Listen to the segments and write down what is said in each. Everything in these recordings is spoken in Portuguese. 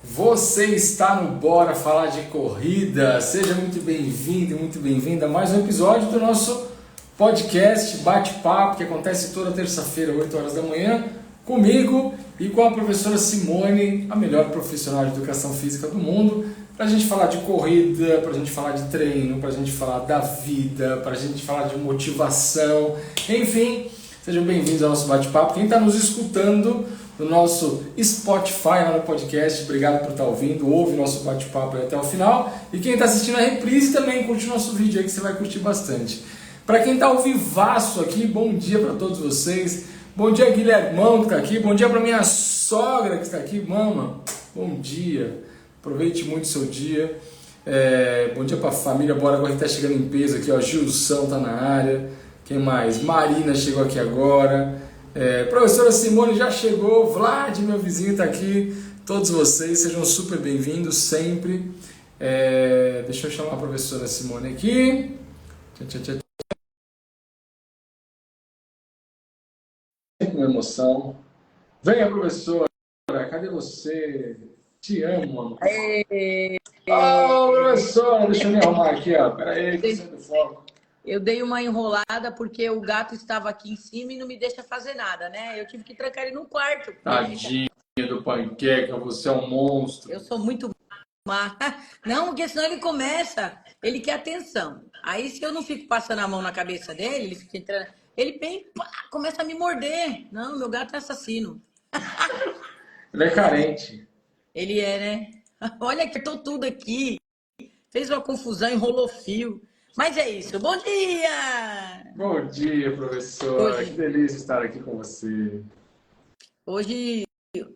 Você está no Bora Falar de Corrida. Seja muito bem-vindo e muito bem-vinda a mais um episódio do nosso podcast Bate-Papo, que acontece toda terça-feira, 8 horas da manhã, comigo e com a professora Simone, a melhor profissional de educação física do mundo, para a gente falar de corrida, para a gente falar de treino, para a gente falar da vida, para a gente falar de motivação, enfim, sejam bem-vindos ao nosso bate-papo. Quem está nos escutando no nosso Spotify, lá no podcast, obrigado por estar ouvindo, ouve nosso bate-papo até o final. E quem está assistindo a reprise também, curte o nosso vídeo aí que você vai curtir bastante. Para quem está ao vivaço aqui, bom dia para todos vocês. Bom dia, Guilhermão, que está aqui. Bom dia para minha sogra que está aqui. Mama, bom dia. Aproveite muito o seu dia. Bom dia para a família Bora Correr, que está chegando em peso aqui. Ó, Gilson está na área. Quem mais? Marina chegou aqui agora. Professora Simone já chegou. Vlad, meu vizinho, está aqui. Todos vocês sejam super bem-vindos sempre. Deixa eu chamar a professora Simone aqui. Tchau, tchau, tchau. Com emoção. Venha, professora. Cadê você? Te amo, mano. Professora, deixa eu me arrumar aqui, ó. Pera aí, que saiu do foco. Eu dei uma enrolada porque o gato estava aqui em cima e não me deixa fazer nada, né? Eu tive que trancar ele no quarto. Tadinho do panqueca, você é um monstro. Eu sou muito má. Não, porque senão ele começa, ele quer atenção. Aí se eu não fico passando a mão na cabeça dele, ele fica entrando, ele vem, pá, começa a me morder. Não, meu gato é assassino. Ele é carente. Ele é, né? Olha, apertou tudo aqui. Fez uma confusão, enrolou fio. Mas é isso. Bom dia! Bom dia, professora. Que delícia estar aqui com você. Hoje que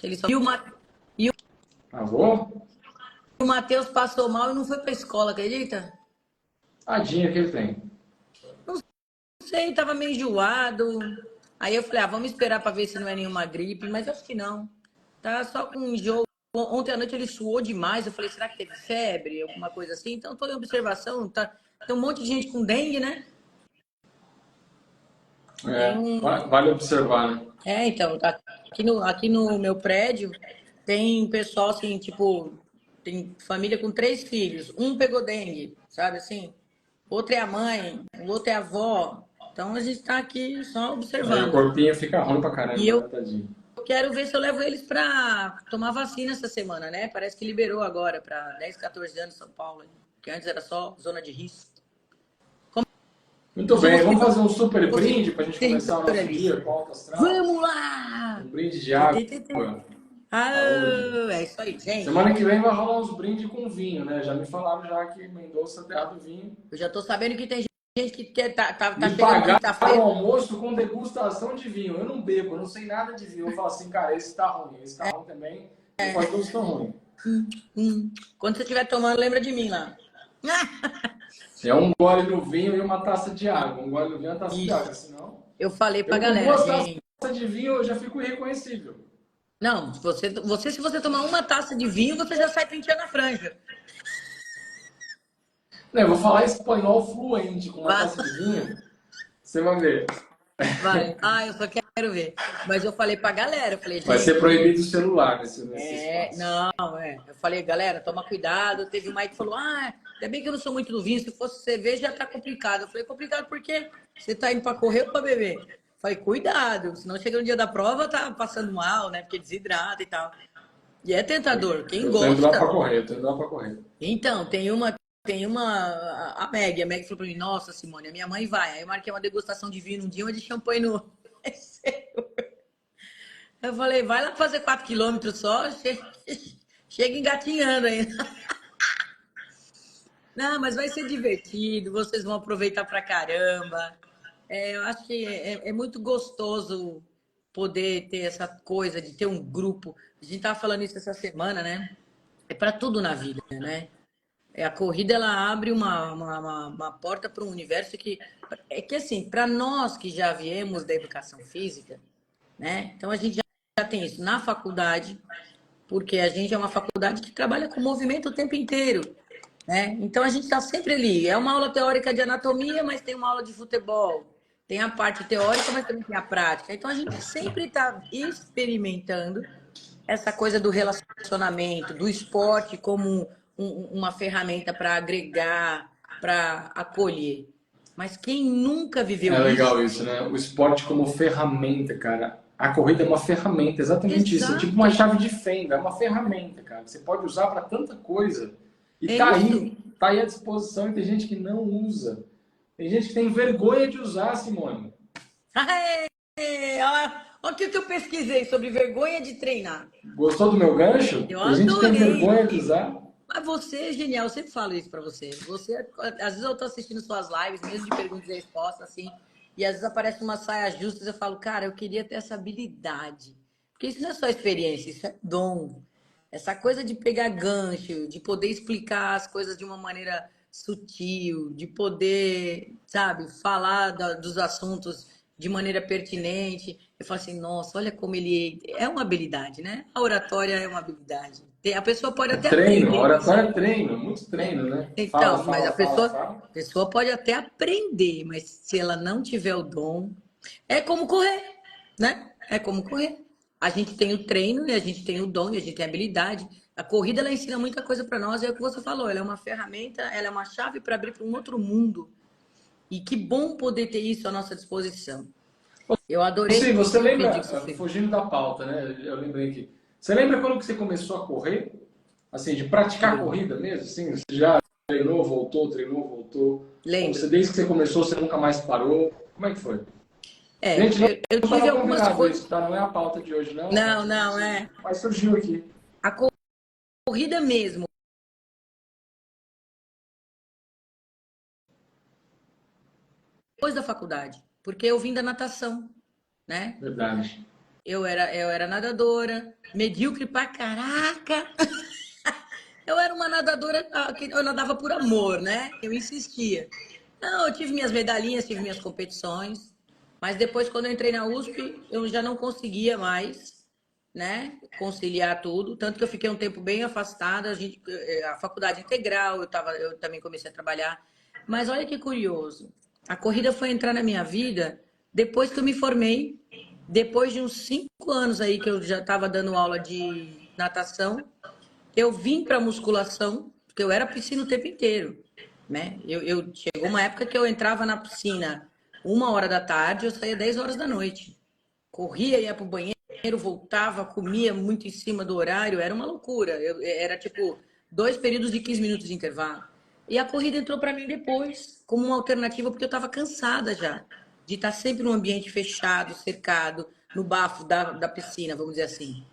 ele só... E Avô? o Matheus passou mal e não foi pra escola, acredita? Tadinha que ele tem. Não sei, tava meio enjoado. Aí eu falei, vamos esperar pra ver se não é nenhuma gripe, mas acho que não. Tá só com enjoo. Ontem à noite ele suou demais. Eu falei, será que teve febre, alguma coisa assim? Então, tô em observação. Tá... Tem um monte de gente com dengue, né? Vale observar, né? Então, aqui no meu prédio tem pessoal assim, tipo, tem família com 3 filhos. Um pegou dengue, sabe assim? Outro é a mãe, o outro é a avó. Então a gente tá aqui só Aí observando. o corpinho fica ruim pra caramba, E eu tadinho. quero ver se eu levo eles pra tomar vacina essa semana, né? Parece que liberou agora pra 10, 14 anos em São Paulo, que antes era só zona de risco. Muito bem, vamos fazer um super brinde pra gente começar o nosso dia com alto astral. Vamos lá! Um brinde de água. É isso aí, gente. Semana que vem vai rolar uns brindes com vinho, né? Já me falaram já que Mendonça é terra do vinho. Eu já tô sabendo que tem gente que quer tá Me chegando pagaram quinta-feira. o almoço com degustação de vinho. Eu não bebo, eu não sei nada de vinho. Eu falo assim, cara, esse tá ruim, esse tá ruim também. Não faz todos tão ruim. Quando você estiver tomando, lembra de mim lá. É um gole no vinho e uma taça de água. Um gole no vinho e uma taça de água, senão... Eu falei pra com galera, 2 gente. taças de vinho eu já fico irreconhecível. Não, se você tomar uma taça de vinho, você já sai penteando a franja. Não, eu vou falar espanhol fluente com uma taça de vinho. Você vai ver. Vai. Eu só quero ver. Mas eu falei pra galera, eu falei, gente... Vai ser proibido o celular nesse espaço. Não, Eu falei, galera, toma cuidado. Teve um Mike que falou, ainda bem que eu não sou muito do vinho, se fosse cerveja já tá complicado. Eu falei, complicado por quê? Você tá indo pra correr ou pra beber? Eu falei, cuidado, senão chega no dia da prova, tá passando mal, né? Porque desidrata e tal. E é tentador, quem gosta... Eu tô indo lá pra correr. Então, tem uma, a Meg falou pra mim, nossa, Simone, a minha mãe vai. Aí eu marquei uma degustação de vinho um dia, uma de champanhe no... Eu falei, vai lá fazer 4 quilômetros só, chega engatinhando ainda. Não, mas vai ser divertido, vocês vão aproveitar pra caramba. Eu acho que é muito gostoso poder ter essa coisa de ter um grupo. A gente tava falando isso essa semana, né? É para tudo na vida, né? A corrida, ela abre uma porta para um universo que... É que, assim, para nós que já viemos da educação física, né? Então, a gente já tem isso na faculdade, porque a gente é uma faculdade que trabalha com movimento o tempo inteiro, né? Então, a gente está sempre ali. É uma aula teórica de anatomia, mas tem uma aula de futebol. Tem a parte teórica, mas também tem a prática. Então, a gente sempre está experimentando essa coisa do relacionamento, do esporte como uma ferramenta para agregar, para acolher. Mas quem nunca É viveu legal isso? isso, né? O esporte como ferramenta, cara. A corrida é uma ferramenta, exatamente isso. É tipo uma Exato, chave de fenda, é uma ferramenta, cara. Você pode usar para tanta coisa. E é isso. tá aí à disposição e tem gente que não usa. Tem gente que tem vergonha de usar, Simone. Olha o que eu pesquisei sobre vergonha de treinar. Gostou do meu gancho? Eu Tem gente que tem adorei. vergonha de usar. Mas você é genial, eu sempre falo isso pra você. Você, às vezes eu tô assistindo suas lives, mesmo de perguntas e respostas, assim, e às vezes aparece uma saia justa e eu falo, cara, eu queria ter essa habilidade. Porque isso não é só experiência, isso é dom. Essa coisa de pegar gancho, de poder explicar as coisas de uma maneira sutil, de poder, sabe, falar dos assuntos de maneira pertinente. Eu falo assim, nossa, olha como ele é uma habilidade, né? A oratória é uma habilidade. A pessoa pode até Treino, aprender, oratório é treino, muito né? treino, né? Fala, Então, mas fala, fala, fala. a pessoa pode até aprender, mas se ela não tiver o dom, é como correr, né? É como correr. A gente tem o treino e a gente tem o dom e a gente tem a habilidade. A corrida ela ensina muita coisa para nós, é o que você falou, ela é uma ferramenta, ela é uma chave para abrir para um outro mundo. E que bom poder ter isso à nossa disposição. Eu adorei Você o vídeo lembra, que você fez. fugindo da pauta, né? Eu lembrei aqui. Você lembra quando que você começou a correr? Assim, de praticar corrida mesmo? Assim, você já treinou, voltou? Ou você, Lembro. desde que você começou, você nunca mais parou? Como é que foi? É, Gente, não eu tive estava algumas combinado coisas. isso, tá? Não é a pauta de hoje, não. Não, não, é. Mas surgiu aqui. A corrida mesmo, depois da faculdade, porque eu vim da natação, né? Verdade. Eu era nadadora, medíocre pra caraca. Eu era uma nadadora que eu nadava por amor, né? Eu insistia. Não, eu tive minhas medalhinhas, tive minhas competições, mas depois, quando eu entrei na USP, eu já não conseguia mais, né? Conciliar tudo, tanto que eu fiquei um tempo bem afastada, a faculdade integral, eu também comecei a trabalhar. Mas olha que curioso, a corrida foi entrar na minha vida depois que eu me formei, depois de uns 5 anos aí que eu já estava dando aula de natação, eu vim para musculação, porque eu era piscina o tempo inteiro, né? Chegou uma época que eu entrava na piscina 1 hora da tarde, eu saía 10 horas da noite. Corria, ia pro banheiro, voltava, comia muito em cima do horário, era uma loucura. Era tipo 2 períodos de 15 minutos de intervalo. E a corrida entrou para mim depois, como uma alternativa, porque eu estava cansada já de estar sempre num ambiente fechado, cercado, no bafo da piscina, vamos dizer assim.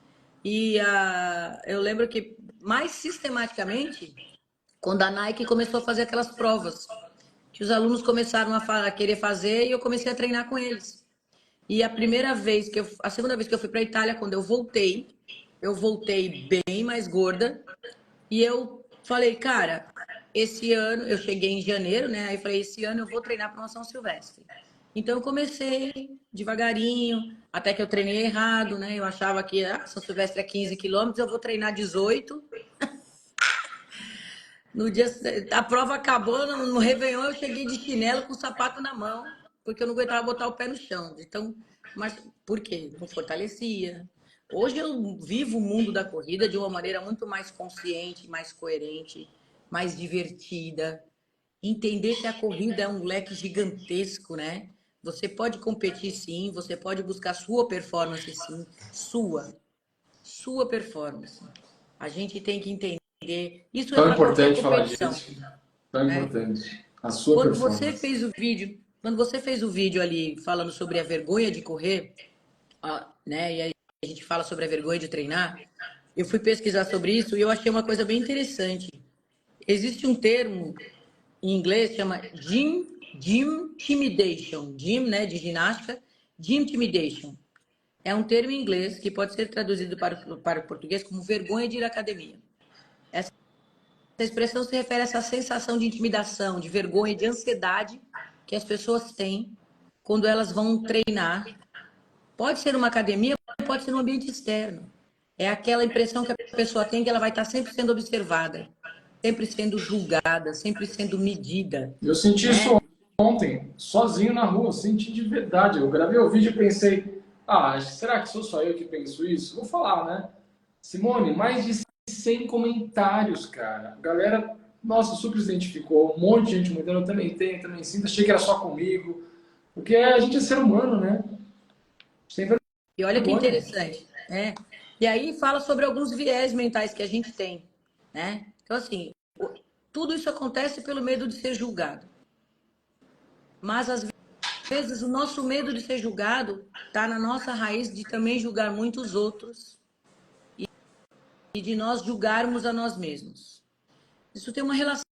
Eu lembro que mais sistematicamente, quando a Nike começou a fazer aquelas provas, que os alunos começaram a querer fazer e eu comecei a treinar com eles. E a segunda vez que eu fui para a Itália, quando eu voltei bem mais gorda e eu falei, cara, esse ano eu cheguei em janeiro, né? Aí eu falei, esse ano eu vou treinar para uma São Silvestre. Então eu comecei devagarinho, até que eu treinei errado, né? Eu achava que São Silvestre é 15 quilômetros, eu vou treinar 18. No dia, a prova acabou, no Réveillon eu cheguei de chinelo com o sapato na mão, porque eu não aguentava botar o pé no chão. Então, mas por quê? Não fortalecia. Hoje eu vivo o mundo da corrida de uma maneira muito mais consciente, mais coerente, mais divertida. Entender que a corrida é um leque gigantesco, né? Você pode competir sim, você pode buscar sua performance sim, sua performance. A gente tem que entender, isso é Tão para qualquer importante falar competição, disso. Tão né? importante. A sua performance. Quando você fez o vídeo ali falando sobre a vergonha de correr, né? E aí a gente fala sobre a vergonha de treinar, eu fui pesquisar sobre isso e eu achei uma coisa bem interessante. Existe um termo em inglês chama gym intimidation, gym, né, de ginástica, gym intimidation. É um termo em inglês que pode ser traduzido para o português como vergonha de ir à academia. Essa expressão se refere a essa sensação de intimidação, de vergonha, de ansiedade que as pessoas têm quando elas vão treinar. Pode ser uma academia, pode ser um ambiente externo. É aquela impressão que a pessoa tem que ela vai estar sempre sendo observada, sempre sendo julgada, sempre sendo medida, Eu senti isso né? ontem, sozinho na rua, senti de verdade. Eu gravei o vídeo e pensei, será que sou só eu que penso isso? Vou falar, né? Simone, mais de 100 comentários, cara. A galera, nossa, super se identificou. Um monte de gente mudando, eu também tenho, também sinto. Achei que era só comigo. Porque a gente é ser humano, né? Sem E olha que vergonha. interessante, né? E aí fala sobre alguns viés mentais que a gente tem, né? Então, assim, tudo isso acontece pelo medo de ser julgado. Mas, às vezes, o nosso medo de ser julgado está na nossa raiz de também julgar muitos outros e de nós julgarmos a nós mesmos. Isso tem uma relação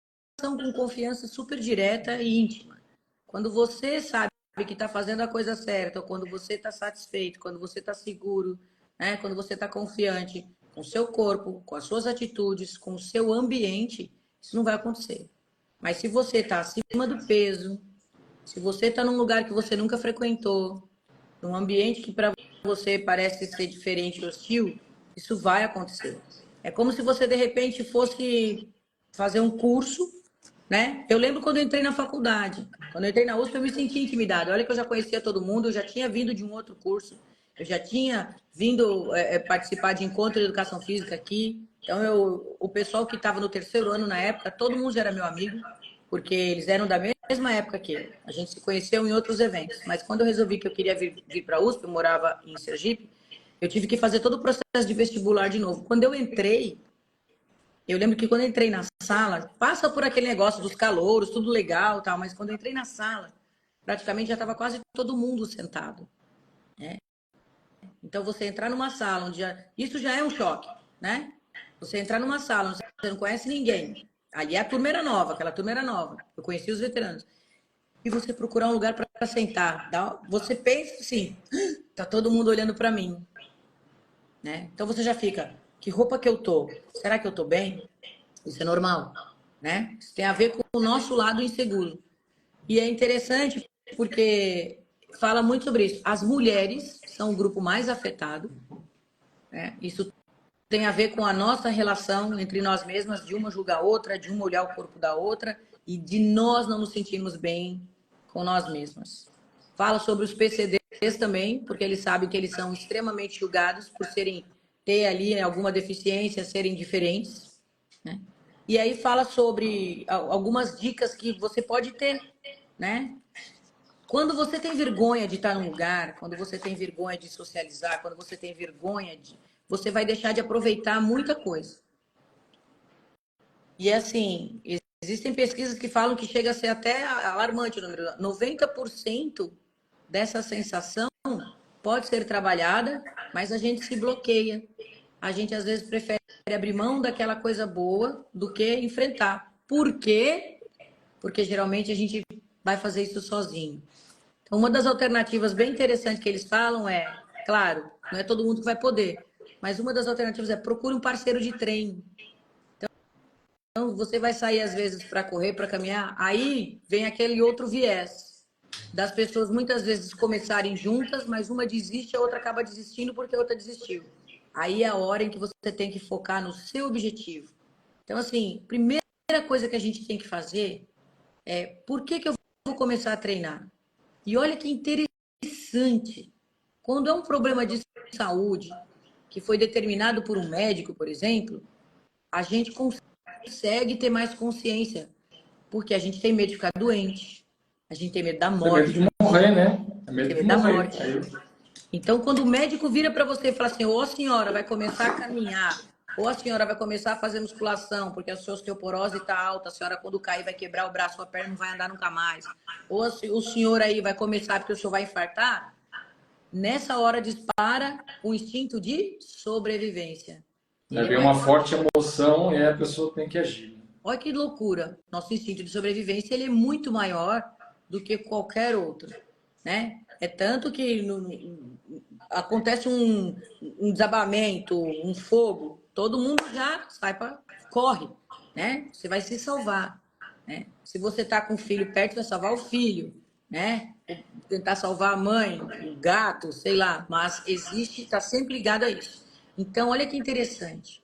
com confiança super direta e íntima. Quando você sabe que está fazendo a coisa certa, ou quando você está satisfeito, quando você está seguro, né? Quando você está confiante com o seu corpo, com as suas atitudes, com o seu ambiente, isso não vai acontecer. Mas se você está acima do peso, se você está num lugar que você nunca frequentou, num ambiente que para você parece ser diferente e hostil, isso vai acontecer. É como se você, de repente, fosse fazer um curso, né? Eu lembro quando eu entrei na faculdade. Quando eu entrei na USP, eu me senti intimidada. Olha que eu já conhecia todo mundo, eu já tinha vindo de um outro curso, eu já tinha vindo participar de encontro de educação física aqui. Então, o pessoal que estava no terceiro ano na época, todo mundo já era meu amigo, porque eles eram da mesma época que eu. A gente se conheceu em outros eventos. Mas quando eu resolvi que eu queria vir para a USP, eu morava em Sergipe, eu tive que fazer todo o processo de vestibular de novo. Quando eu entrei, eu lembro que quando eu entrei na sala, passa por aquele negócio dos calouros, tudo legal, tal, mas quando eu entrei na sala, praticamente já estava quase todo mundo sentado, né? Então você entrar numa sala onde isso já é um choque, né? Você entrar numa sala onde você não conhece ninguém, ali a turma era nova, aquela turma era nova. Eu conheci os veteranos. E você procurar um lugar para sentar, você pensa assim, tá todo mundo olhando para mim, né? Então você já fica, que roupa que eu tô? Será que eu tô bem? Isso é normal, né? Isso tem a ver com o nosso lado inseguro. E é interessante porque fala muito sobre isso. As mulheres são o grupo mais afetado, né? Isso tem a ver com a nossa relação entre nós mesmas, de uma julgar a outra, de uma olhar o corpo da outra e de nós não nos sentirmos bem com nós mesmas. Fala sobre os PCDs também, porque eles sabem que eles são extremamente julgados por ter ali alguma deficiência, serem diferentes, né? E aí fala sobre algumas dicas que você pode ter, né? Quando você tem vergonha de estar num lugar, quando você tem vergonha de socializar, quando você tem vergonha de... Você vai deixar de aproveitar muita coisa. E assim, existem pesquisas que falam que chega a ser até alarmante o número. 90% dessa sensação pode ser trabalhada, mas a gente se bloqueia. A gente às vezes prefere abrir mão daquela coisa boa do que enfrentar. Por quê? Porque geralmente a gente vai fazer isso sozinho. Então, uma das alternativas bem interessantes que eles falam é, claro, não é todo mundo que vai poder, mas uma das alternativas é procure um parceiro de treino. Então, você vai sair às vezes para correr, para caminhar, aí vem aquele outro viés das pessoas muitas vezes começarem juntas, mas uma desiste, a outra acaba desistindo porque a outra desistiu. Aí é a hora em que você tem que focar no seu objetivo. Então, assim, primeira coisa que a gente tem que fazer é por que eu vou começar a treinar? E olha que interessante. Quando é um problema de saúde que foi determinado por um médico, por exemplo, a gente consegue ter mais consciência, porque a gente tem medo de ficar doente, a gente tem medo da Tem medo morte, de morrer, né? Tem medo tem de medo da morrer. morte. Aí, Então, quando o médico vira para você e fala assim, ou a senhora vai começar a caminhar, ou a senhora vai começar a fazer musculação, porque a sua osteoporose está alta, a senhora quando cair vai quebrar o braço, a perna não vai andar nunca mais. Ou o senhor aí vai começar porque o senhor vai infartar, nessa hora dispara o instinto de sobrevivência. aí Ele é vem mais uma forte. forte emoção e aí a pessoa tem que agir. Olha que loucura. Nosso instinto de sobrevivência ele é muito maior do que qualquer outro, né? É tanto que acontece um desabamento, um fogo, todo mundo já sai para corre, né? Você vai se salvar, né? Se você tá com o filho perto, vai salvar o filho, né? Tentar salvar a mãe, o gato, sei lá, mas existe, está sempre ligado a isso. Então, olha que interessante.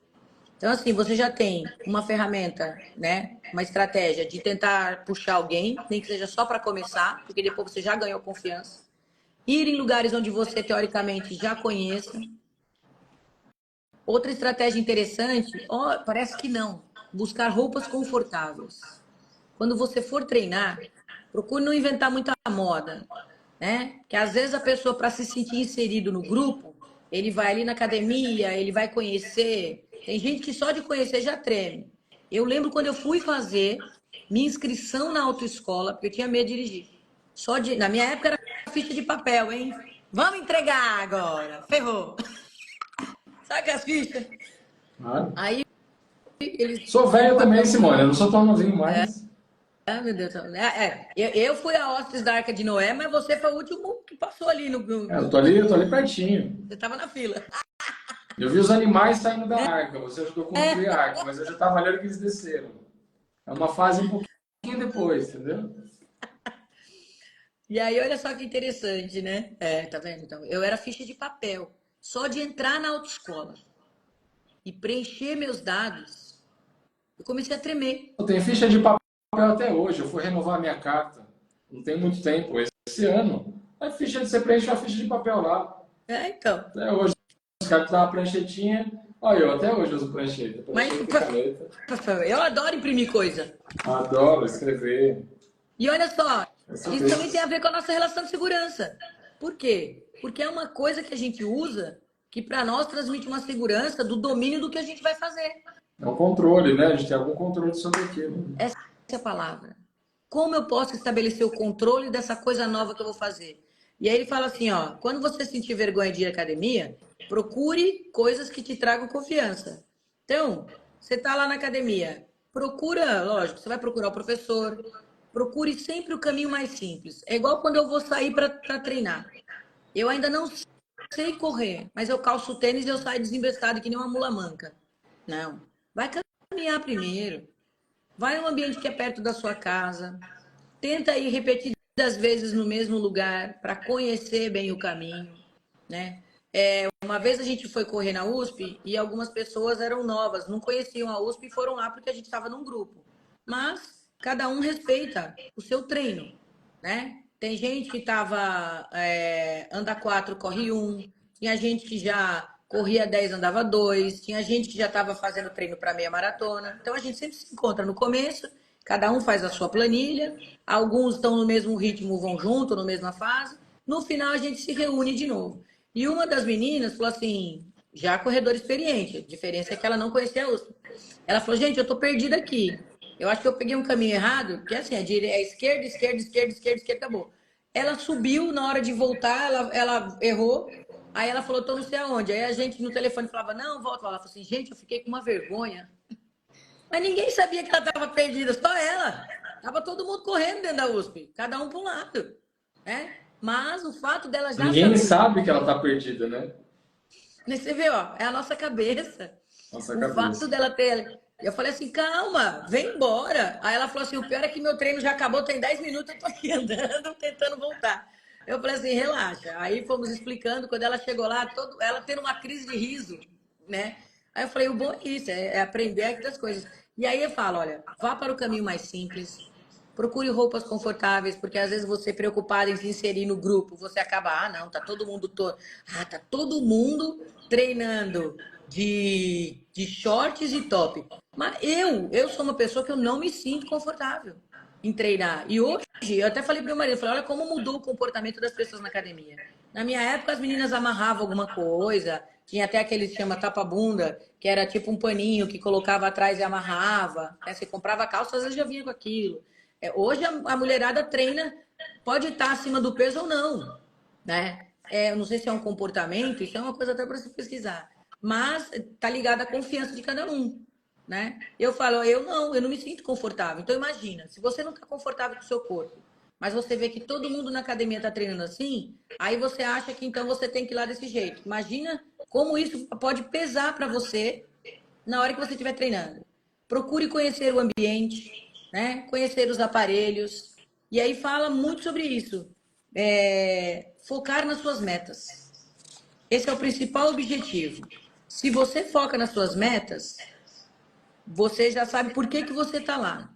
Então, assim, você já tem uma ferramenta, né? Uma estratégia de tentar puxar alguém, nem que seja só para começar, porque depois você já ganhou confiança. Ir em lugares onde você, teoricamente, já conheça. Outra estratégia interessante, ó, parece que não, buscar roupas confortáveis. Quando você for treinar, procure não inventar muita moda, né? Que às vezes a pessoa, para se sentir inserido no grupo, ele vai ali na academia, ele vai conhecer. Tem gente que só de conhecer já treme. Eu lembro quando eu fui fazer minha inscrição na autoescola, porque eu tinha medo de dirigir. Na minha época era ficha de papel, hein? Vamos entregar agora. Ferrou. Sabe as fichas? Claro. Aí eles Sou tinham um velho também, papel. Simone. Eu não sou tão novinho mais. Ah, meu Deus. Eu fui a hóspede da Arca de Noé, mas você foi o último que passou ali Eu tô ali pertinho. Você estava na fila. Eu vi os animais saindo da arca. Você ajudou a construir a arca, mas eu já estava olhando que eles desceram. É uma fase um pouquinho depois, entendeu? E aí, olha só que interessante, né? É, tá vendo? Então, eu era ficha de papel. Só de entrar na autoescola e preencher meus dados, eu comecei a tremer. Eu tenho ficha de papel até hoje. Eu fui renovar a minha carta. Não tem muito tempo. Esse ano. A ficha de você preenche uma ficha de papel lá. É, então. Até hoje. Os caras dão uma pranchetinha. Olha, eu até hoje uso prancheta. Mas Prancheta e caneta. eu adoro imprimir coisa. Adoro escrever. E olha só, Isso isso também mesmo. tem a ver com a nossa relação de segurança. Por quê? Porque é uma coisa que a gente usa que para nós transmite uma segurança do domínio do que a gente vai fazer. É um controle, né? A gente tem algum controle sobre aquilo. Essa é a palavra. Como eu posso estabelecer o controle dessa coisa nova que eu vou fazer? E aí ele fala assim, ó, quando você sentir vergonha de ir à academia, procure coisas que te tragam confiança. Então, você está lá na academia, procura, lógico, você vai procurar o professor, procure sempre o caminho mais simples. É igual quando eu vou sair para treinar. Eu ainda não sei correr, mas eu calço o tênis e eu saio desembestado que nem uma mula manca. Não. Vai caminhar primeiro. Vai num ambiente que é perto da sua casa. Tenta ir repetidas vezes no mesmo lugar para conhecer bem o caminho, né? Uma vez a gente foi correr na USP e algumas pessoas eram novas, não conheciam a USP e foram lá porque a gente estava num grupo. Mas cada um respeita o seu treino, né? Tem gente que estava anda 4, corre um. Tinha gente que já corria 10, andava 2. Tinha gente que já estava fazendo treino para meia maratona. Então a gente sempre se encontra no começo, cada um faz a sua planilha, alguns estão no mesmo ritmo, vão junto, na mesma fase. No final a gente se reúne de novo. E uma das meninas falou assim, já corredora experiente, a diferença é que ela não conhecia a USP. Ela falou, gente, eu tô perdida aqui. Eu acho que eu peguei um caminho errado, porque assim, é esquerda, esquerda, esquerda, esquerda, esquerda, acabou. Ela subiu, na hora de voltar, ela errou. Aí ela falou, tô não sei aonde. Aí a gente no telefone falava, não, volta. Ela falou assim, gente, eu fiquei com uma vergonha. Mas ninguém sabia que ela estava perdida, só ela. Tava todo mundo correndo dentro da USP, cada um para um lado, né? Mas o fato dela já Ninguém saber. sabe que ela tá perdida, né? Você vê, ó, é a nossa cabeça. Nossa O fato cabeça. dela ter. Eu falei assim, calma, vem embora. Aí ela falou assim: o pior é que meu treino já acabou, tem 10 minutos, eu tô aqui andando, tentando voltar. Eu falei assim, relaxa. Aí fomos explicando, quando ela chegou lá, ela tendo uma crise de riso, né? Aí eu falei, o bom é isso, é aprender aqui das coisas. E aí eu falo, olha, vá para o caminho mais simples, procure roupas confortáveis, porque às vezes você preocupado em se inserir no grupo, você acaba, não, tá todo mundo treinando de shorts e top. Mas eu sou uma pessoa que eu não me sinto confortável em treinar. E hoje, eu até falei para meu marido, falei, olha como mudou o comportamento das pessoas na academia. Na minha época, as meninas amarravam alguma coisa, tinha até aquele que chama tapa-bunda, que era tipo um paninho que colocava atrás e amarrava. Né? Você comprava calça, às vezes já vinha com aquilo. Hoje a mulherada treina, pode estar acima do peso ou não, né? Eu não sei se é um comportamento, isso é uma coisa até para se pesquisar, mas tá ligado à confiança de cada um, né? Eu falo, eu não me sinto confortável. Então imagina, se você não está confortável com o seu corpo, mas você vê que todo mundo na academia está treinando assim, aí você acha que então você tem que ir lá desse jeito. Imagina como isso pode pesar para você na hora que você estiver treinando. Procure conhecer o ambiente, né? Conhecer os aparelhos. E aí fala muito sobre isso. Focar nas suas metas. Esse é o principal objetivo. Se você foca nas suas metas, você já sabe por que você está lá.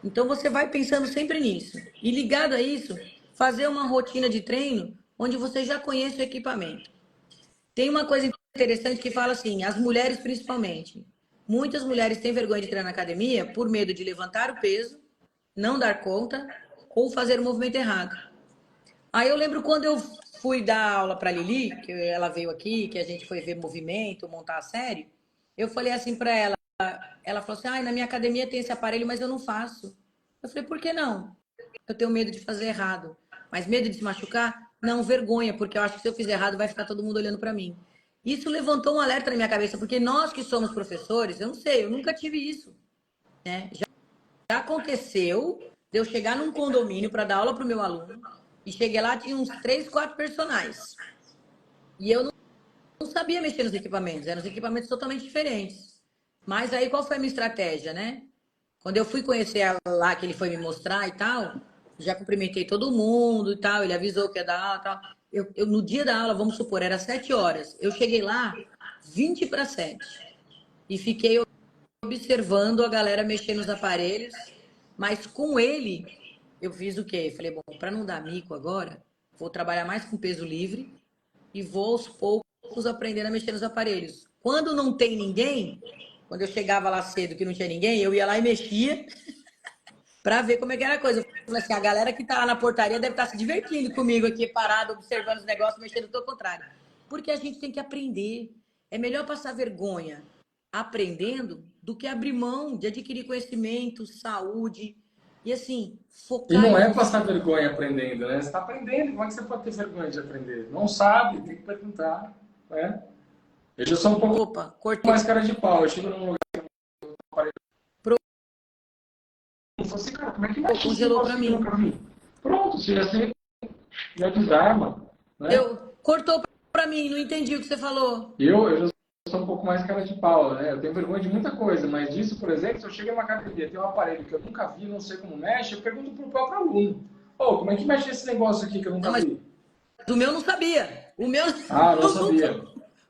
Então você vai pensando sempre nisso. E ligado a isso, fazer uma rotina de treino onde você já conhece o equipamento. Tem uma coisa interessante que fala assim, as mulheres principalmente. Muitas mulheres têm vergonha de treinar na academia por medo de levantar o peso, não dar conta ou fazer o movimento errado. Aí eu lembro quando eu fui dar aula para Lili, que ela veio aqui, que a gente foi ver movimento, montar a série, eu falei assim para ela, ela falou assim, na minha academia tem esse aparelho, mas eu não faço. Eu falei, por que não? Eu tenho medo de fazer errado. Mas medo de se machucar? Não, vergonha, porque eu acho que se eu fizer errado vai ficar todo mundo olhando para mim. Isso levantou um alerta na minha cabeça, porque nós que somos professores, eu não sei, eu nunca tive isso, né? Já aconteceu de eu chegar num condomínio para dar aula para o meu aluno e cheguei lá, tinha uns 3, 4 personagens. E eu não sabia mexer nos equipamentos, eram os equipamentos totalmente diferentes. Mas aí qual foi a minha estratégia, né? Quando eu fui conhecer lá, que ele foi me mostrar e tal, já cumprimentei todo mundo e tal, ele avisou que ia dar aula e tal. No dia da aula, vamos supor, era 7 horas. Eu cheguei lá 20 para 7 e fiquei observando a galera mexer nos aparelhos, mas com ele eu fiz o quê? Falei, bom, para não dar mico agora, vou trabalhar mais com peso livre e vou aos poucos aprendendo a mexer nos aparelhos. Quando não tem ninguém, quando eu chegava lá cedo que não tinha ninguém, eu ia lá e mexia para ver como é que era a coisa. Eu falei assim, a galera que tá lá na portaria deve estar se divertindo comigo aqui, parado, observando os negócios, mexendo todo o contrário. Porque a gente tem que aprender. É melhor passar vergonha aprendendo do que abrir mão de adquirir conhecimento, saúde e assim, E focar não em é você. passar vergonha aprendendo, né? Você está aprendendo, como é que você pode ter vergonha de aprender? Não sabe, tem que perguntar, né? Eu já sou um pouco Opa, cortei. mais cara de pau. Eu chego num lugar que eu parei e falo assim, cara, como é que mexe esse Congelou negócio para aqui no mim. caminho? Pronto, você já desarma, né? Cortou para mim, não entendi o que você falou. Eu já sou um pouco mais cara de pau, né? Eu tenho vergonha de muita coisa, mas disso, por exemplo, se eu chego numa academia, tem um aparelho que eu nunca vi, não sei como mexe, eu pergunto pro próprio aluno. Ô, como é que mexe esse negócio aqui que eu Não, nunca mas vi? o meu não sabia. O meu, Ah, não eu nunca, sabia.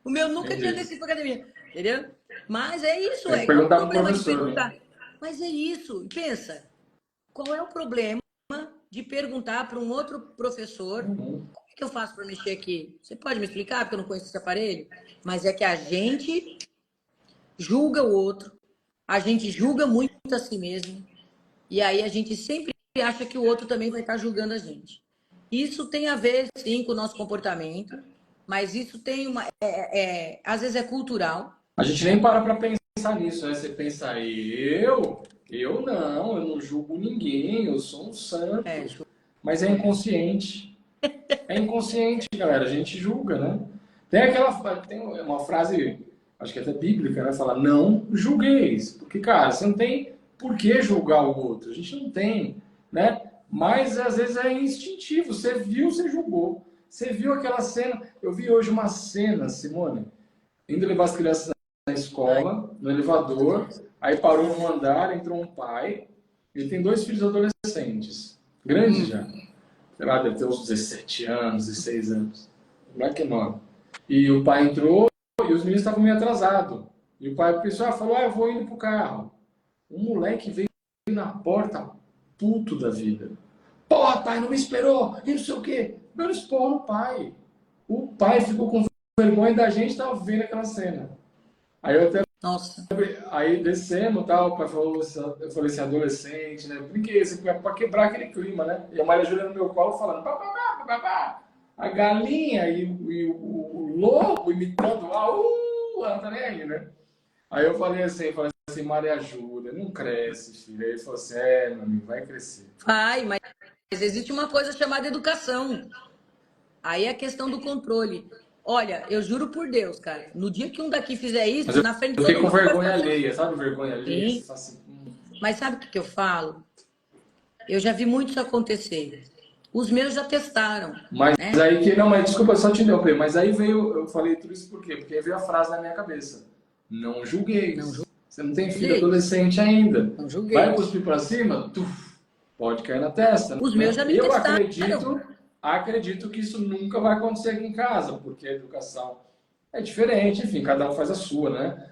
o meu nunca tinha Entendi. descido para academia, entendeu? Mas é isso, Tem que qual é o perguntar pro problema de professor, né? perguntar? Mas é isso, pensa, qual é o problema de perguntar para um outro professor Uhum. como é que eu faço para mexer aqui? Você pode me explicar, porque eu não conheço esse aparelho? Mas é que a gente julga o outro, a gente julga muito a si mesmo, e aí a gente sempre acha que o outro também vai estar julgando a gente. Isso tem a ver, sim, com o nosso comportamento, mas isso tem uma. Às vezes é cultural. A gente nem para pensar nisso, né? Você pensa, eu não julgo ninguém, eu sou um É, santo. Mas é inconsciente. É inconsciente, galera. A gente julga, né? Tem uma frase, acho que até bíblica, né? Fala, não julgueis. Porque, cara, você não tem por que julgar o outro. A gente não tem, né? Mas às vezes é instintivo. Você viu, você julgou. Você viu aquela cena. Eu vi hoje uma cena, Simone, indo levar as crianças na ai, escola, no elevador. Aí parou num andar, entrou um pai. Ele tem 2 filhos adolescentes, grandes já. Sei lá, deve ter uns 17 anos, 16 anos. O moleque é enorme. E o pai entrou e os meninos estavam meio atrasados. E o pai pensou, falou, eu vou indo pro carro. O moleque veio na porta, puto da vida. Porra, pai, não me esperou, e não sei o quê. Meu, esporro no pai. O pai ficou com vergonha da gente, tava vendo aquela cena. Aí eu até nossa. Aí descemos, tal, o pai falou, eu falei assim, adolescente, né? Brinquei assim, pra quebrar aquele clima, né? E a Maria Júlia no meu colo falando, pá, pá, pá. A galinha o lobo imitando, ela tá nem aí, né? Aí eu falei assim, Maria Júlia, não cresce, filho. Aí ele falou assim, meu amigo, vai crescer. Vai, mas existe uma coisa chamada educação. Aí é a questão do controle. Olha, eu juro por Deus, cara, no dia que um daqui fizer Mas isso, na frente de eu fiquei todo com mundo vai ficar vergonha feliz. alheia, sabe vergonha alheia? Que você Sim, fala assim, mas sabe o que eu falo? Eu já vi muito isso acontecer. Os meus já testaram, Mas né? aí que. Não, mas desculpa só te interromper. Mas aí veio. Eu falei tudo isso por quê? Porque aí veio a frase na minha cabeça. Não Não julgueis. Você não tem filho julguei, adolescente ainda. não Vai julguei. cuspir pra cima? Tuf, pode cair na testa, Os meus né? já me Eu testaram. acredito que isso nunca vai acontecer aqui em casa, porque a educação é diferente, enfim, cada um faz a sua, né?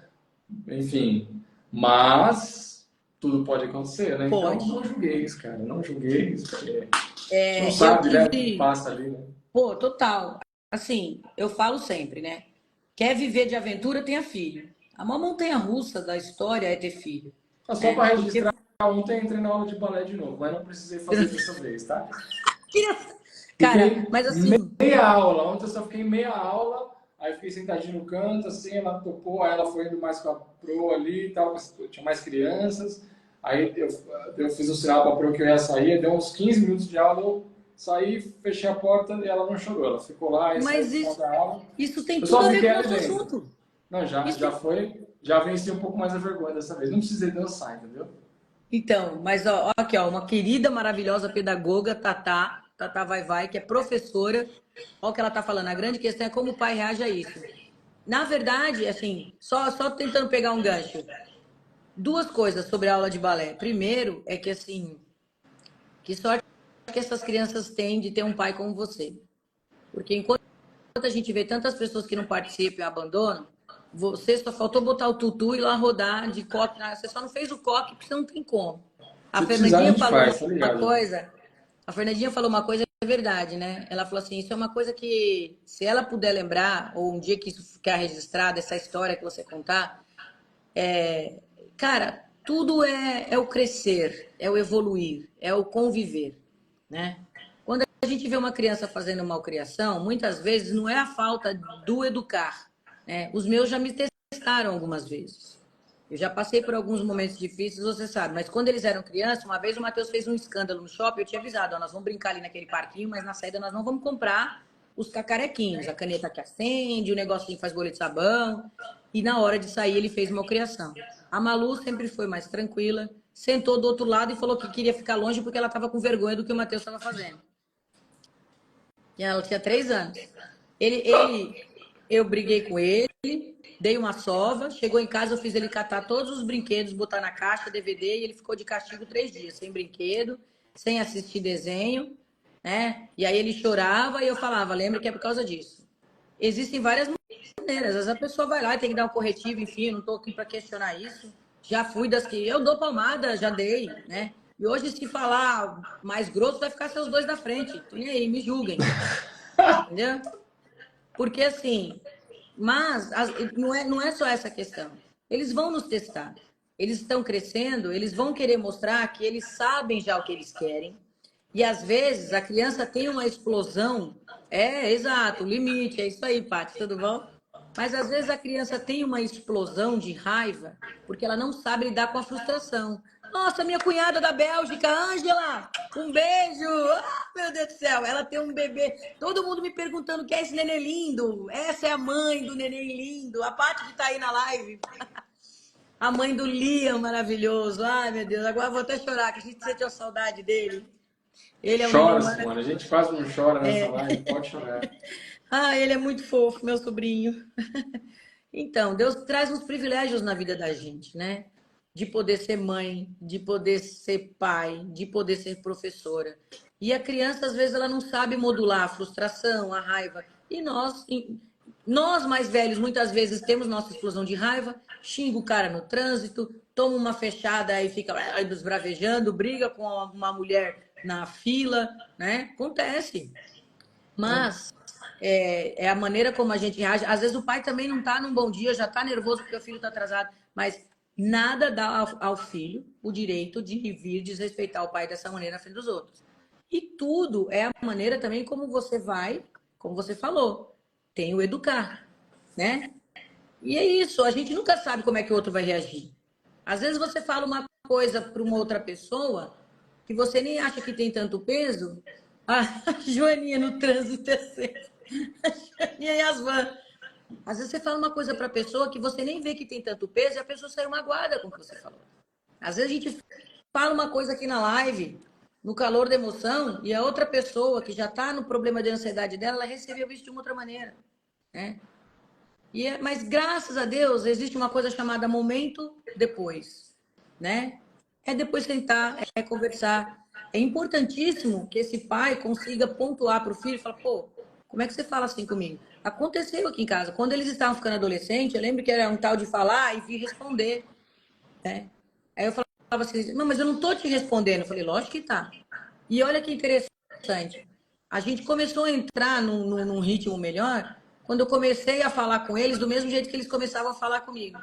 Enfim. Mas tudo pode acontecer, né? Então Pode. não julgueis, cara. Não julgueis, porque a gente não Eu sabe, né? O que tive, passa ali, né? pô, total. Assim, eu falo sempre, né? Quer viver de aventura, tenha filho. A maior montanha-russa da história é ter filho. Só para Porque registrar, ontem entrei na aula de balé de novo, mas não precisei fazer dessa vez, tá? cara, Fiquei mas assim, meia aula. Ontem eu só fiquei meia aula, aí fiquei sentadinho no canto, assim, ela topou, aí ela foi indo mais com a pro ali e tal, tinha mais crianças. Aí eu fiz o sinal para a pro que eu ia sair, deu uns 15 minutos de aula, eu saí, fechei a porta e ela não chorou. Ela ficou lá, aí saiu mas no final da aula. isso tem Eu tudo só a ver com fiquei o ali nosso dentro. assunto. Não, Isso já tem... foi, já venci um pouco mais a vergonha dessa vez. Não precisei dançar, entendeu? Então, mas ó, aqui, ó, uma querida, maravilhosa pedagoga, Tatá Vai, que é professora. Olha o que ela está falando. A grande questão é como o pai reage a isso. Na verdade, assim, só tentando pegar um gancho. Duas coisas sobre a aula de balé. Primeiro, é que assim, que sorte que essas crianças têm de ter um pai como você. Porque enquanto a gente vê tantas pessoas que não participam e abandonam, você só faltou botar o tutu e ir lá rodar de coque. Você só não fez o coque porque você não tem como. A Se precisar, a Fernandinha gente falou faz, tá uma ligado? coisa, a Fernandinha falou uma coisa, é verdade, né? Ela falou assim, isso é uma coisa que, se ela puder lembrar, ou um dia que isso ficar registrado, essa história que você contar, cara, tudo é o crescer, é o evoluir, é o conviver, né? Quando a gente vê uma criança fazendo malcriação, muitas vezes não é a falta do educar, né? Os meus já me testaram algumas vezes. Eu já passei por alguns momentos difíceis, você sabe, mas quando eles eram crianças, uma vez o Matheus fez um escândalo no shopping, eu tinha avisado, ó, nós vamos brincar ali naquele parquinho, mas na saída nós não vamos comprar os cacarequinhos, a caneta que acende, o negocinho que faz bolha de sabão. E na hora de sair, ele fez uma criação. A Malu sempre foi mais tranquila, sentou do outro lado e falou que queria ficar longe porque ela estava com vergonha do que o Matheus estava fazendo. E ela tinha 3 anos. Eu briguei com ele, dei uma sova, chegou em casa, eu fiz ele catar todos os brinquedos, botar na caixa, DVD, e ele ficou de castigo 3 dias, sem brinquedo, sem assistir desenho, né? E aí ele chorava e eu falava, lembra que é por causa disso. Existem várias maneiras, às vezes a pessoa vai lá e tem que dar um corretivo, enfim, eu não estou aqui para questionar isso. Já fui das que eu dou palmada, já dei, né? E hoje, se falar mais grosso, vai ficar seus dois da frente. E aí, me julguem. Entendeu? Porque assim, mas não é só essa questão. Eles vão nos testar. Eles estão crescendo, eles vão querer mostrar que eles sabem já o que eles querem. E às vezes a criança tem uma explosão. É, exato, o limite, é isso aí, Paty, tudo bom? Mas às vezes a criança tem uma explosão de raiva porque ela não sabe lidar com a frustração. Nossa, minha cunhada da Bélgica, Ângela, um beijo! Ah, meu Deus do céu, ela tem um bebê. Todo mundo me perguntando quem é esse neném lindo. Essa é a mãe do neném lindo. A Paty que tá aí na live. A mãe do Liam, maravilhoso. Ai, meu Deus, agora vou até chorar, que a gente sente a saudade dele. Ele é um neném Chora, maravilhoso. Simone. A gente quase não chora nessa live, pode chorar. Ah, ele é muito fofo, meu sobrinho. Então, Deus traz uns privilégios na vida da gente, né? De poder ser mãe, de poder ser pai, de poder ser professora. E a criança, às vezes, ela não sabe modular a frustração, a raiva. E nós mais velhos, muitas vezes, temos nossa explosão de raiva, xinga o cara no trânsito, toma uma fechada e fica esbravejando, briga com uma mulher na fila, né? Acontece. Mas é a maneira como a gente reage. Às vezes o pai também não está num bom dia, já está nervoso porque o filho está atrasado, mas nada dá ao filho o direito de vir desrespeitar o pai dessa maneira na frente dos outros. E tudo é a maneira também como você vai, como você falou, tem o educar, né? E é isso, a gente nunca sabe como é que o outro vai reagir. Às vezes você fala uma coisa para uma outra pessoa que você nem acha que tem tanto peso. A Joaninha no trânsito é sempre. A Joaninha e as vans. Às vezes você fala uma coisa para a pessoa que você nem vê que tem tanto peso e a pessoa saiu magoada com o que você falou. Às vezes a gente fala uma coisa aqui na live, no calor da emoção, e a outra pessoa que já está no problema de ansiedade dela, ela recebeu isso de uma outra maneira, né? Mas graças a Deus existe uma coisa chamada momento depois, né? É depois sentar, é conversar. É importantíssimo que esse pai consiga pontuar para o filho e falar, pô, como é que você fala assim comigo? Aconteceu aqui em casa. Quando eles estavam ficando adolescentes, eu lembro que era um tal de falar e vir responder, né? Aí eu falava assim, não, mas eu não tô te respondendo. Eu falei, lógico que tá. E olha que interessante. A gente começou a entrar num ritmo melhor quando eu comecei a falar com eles do mesmo jeito que eles começavam a falar comigo.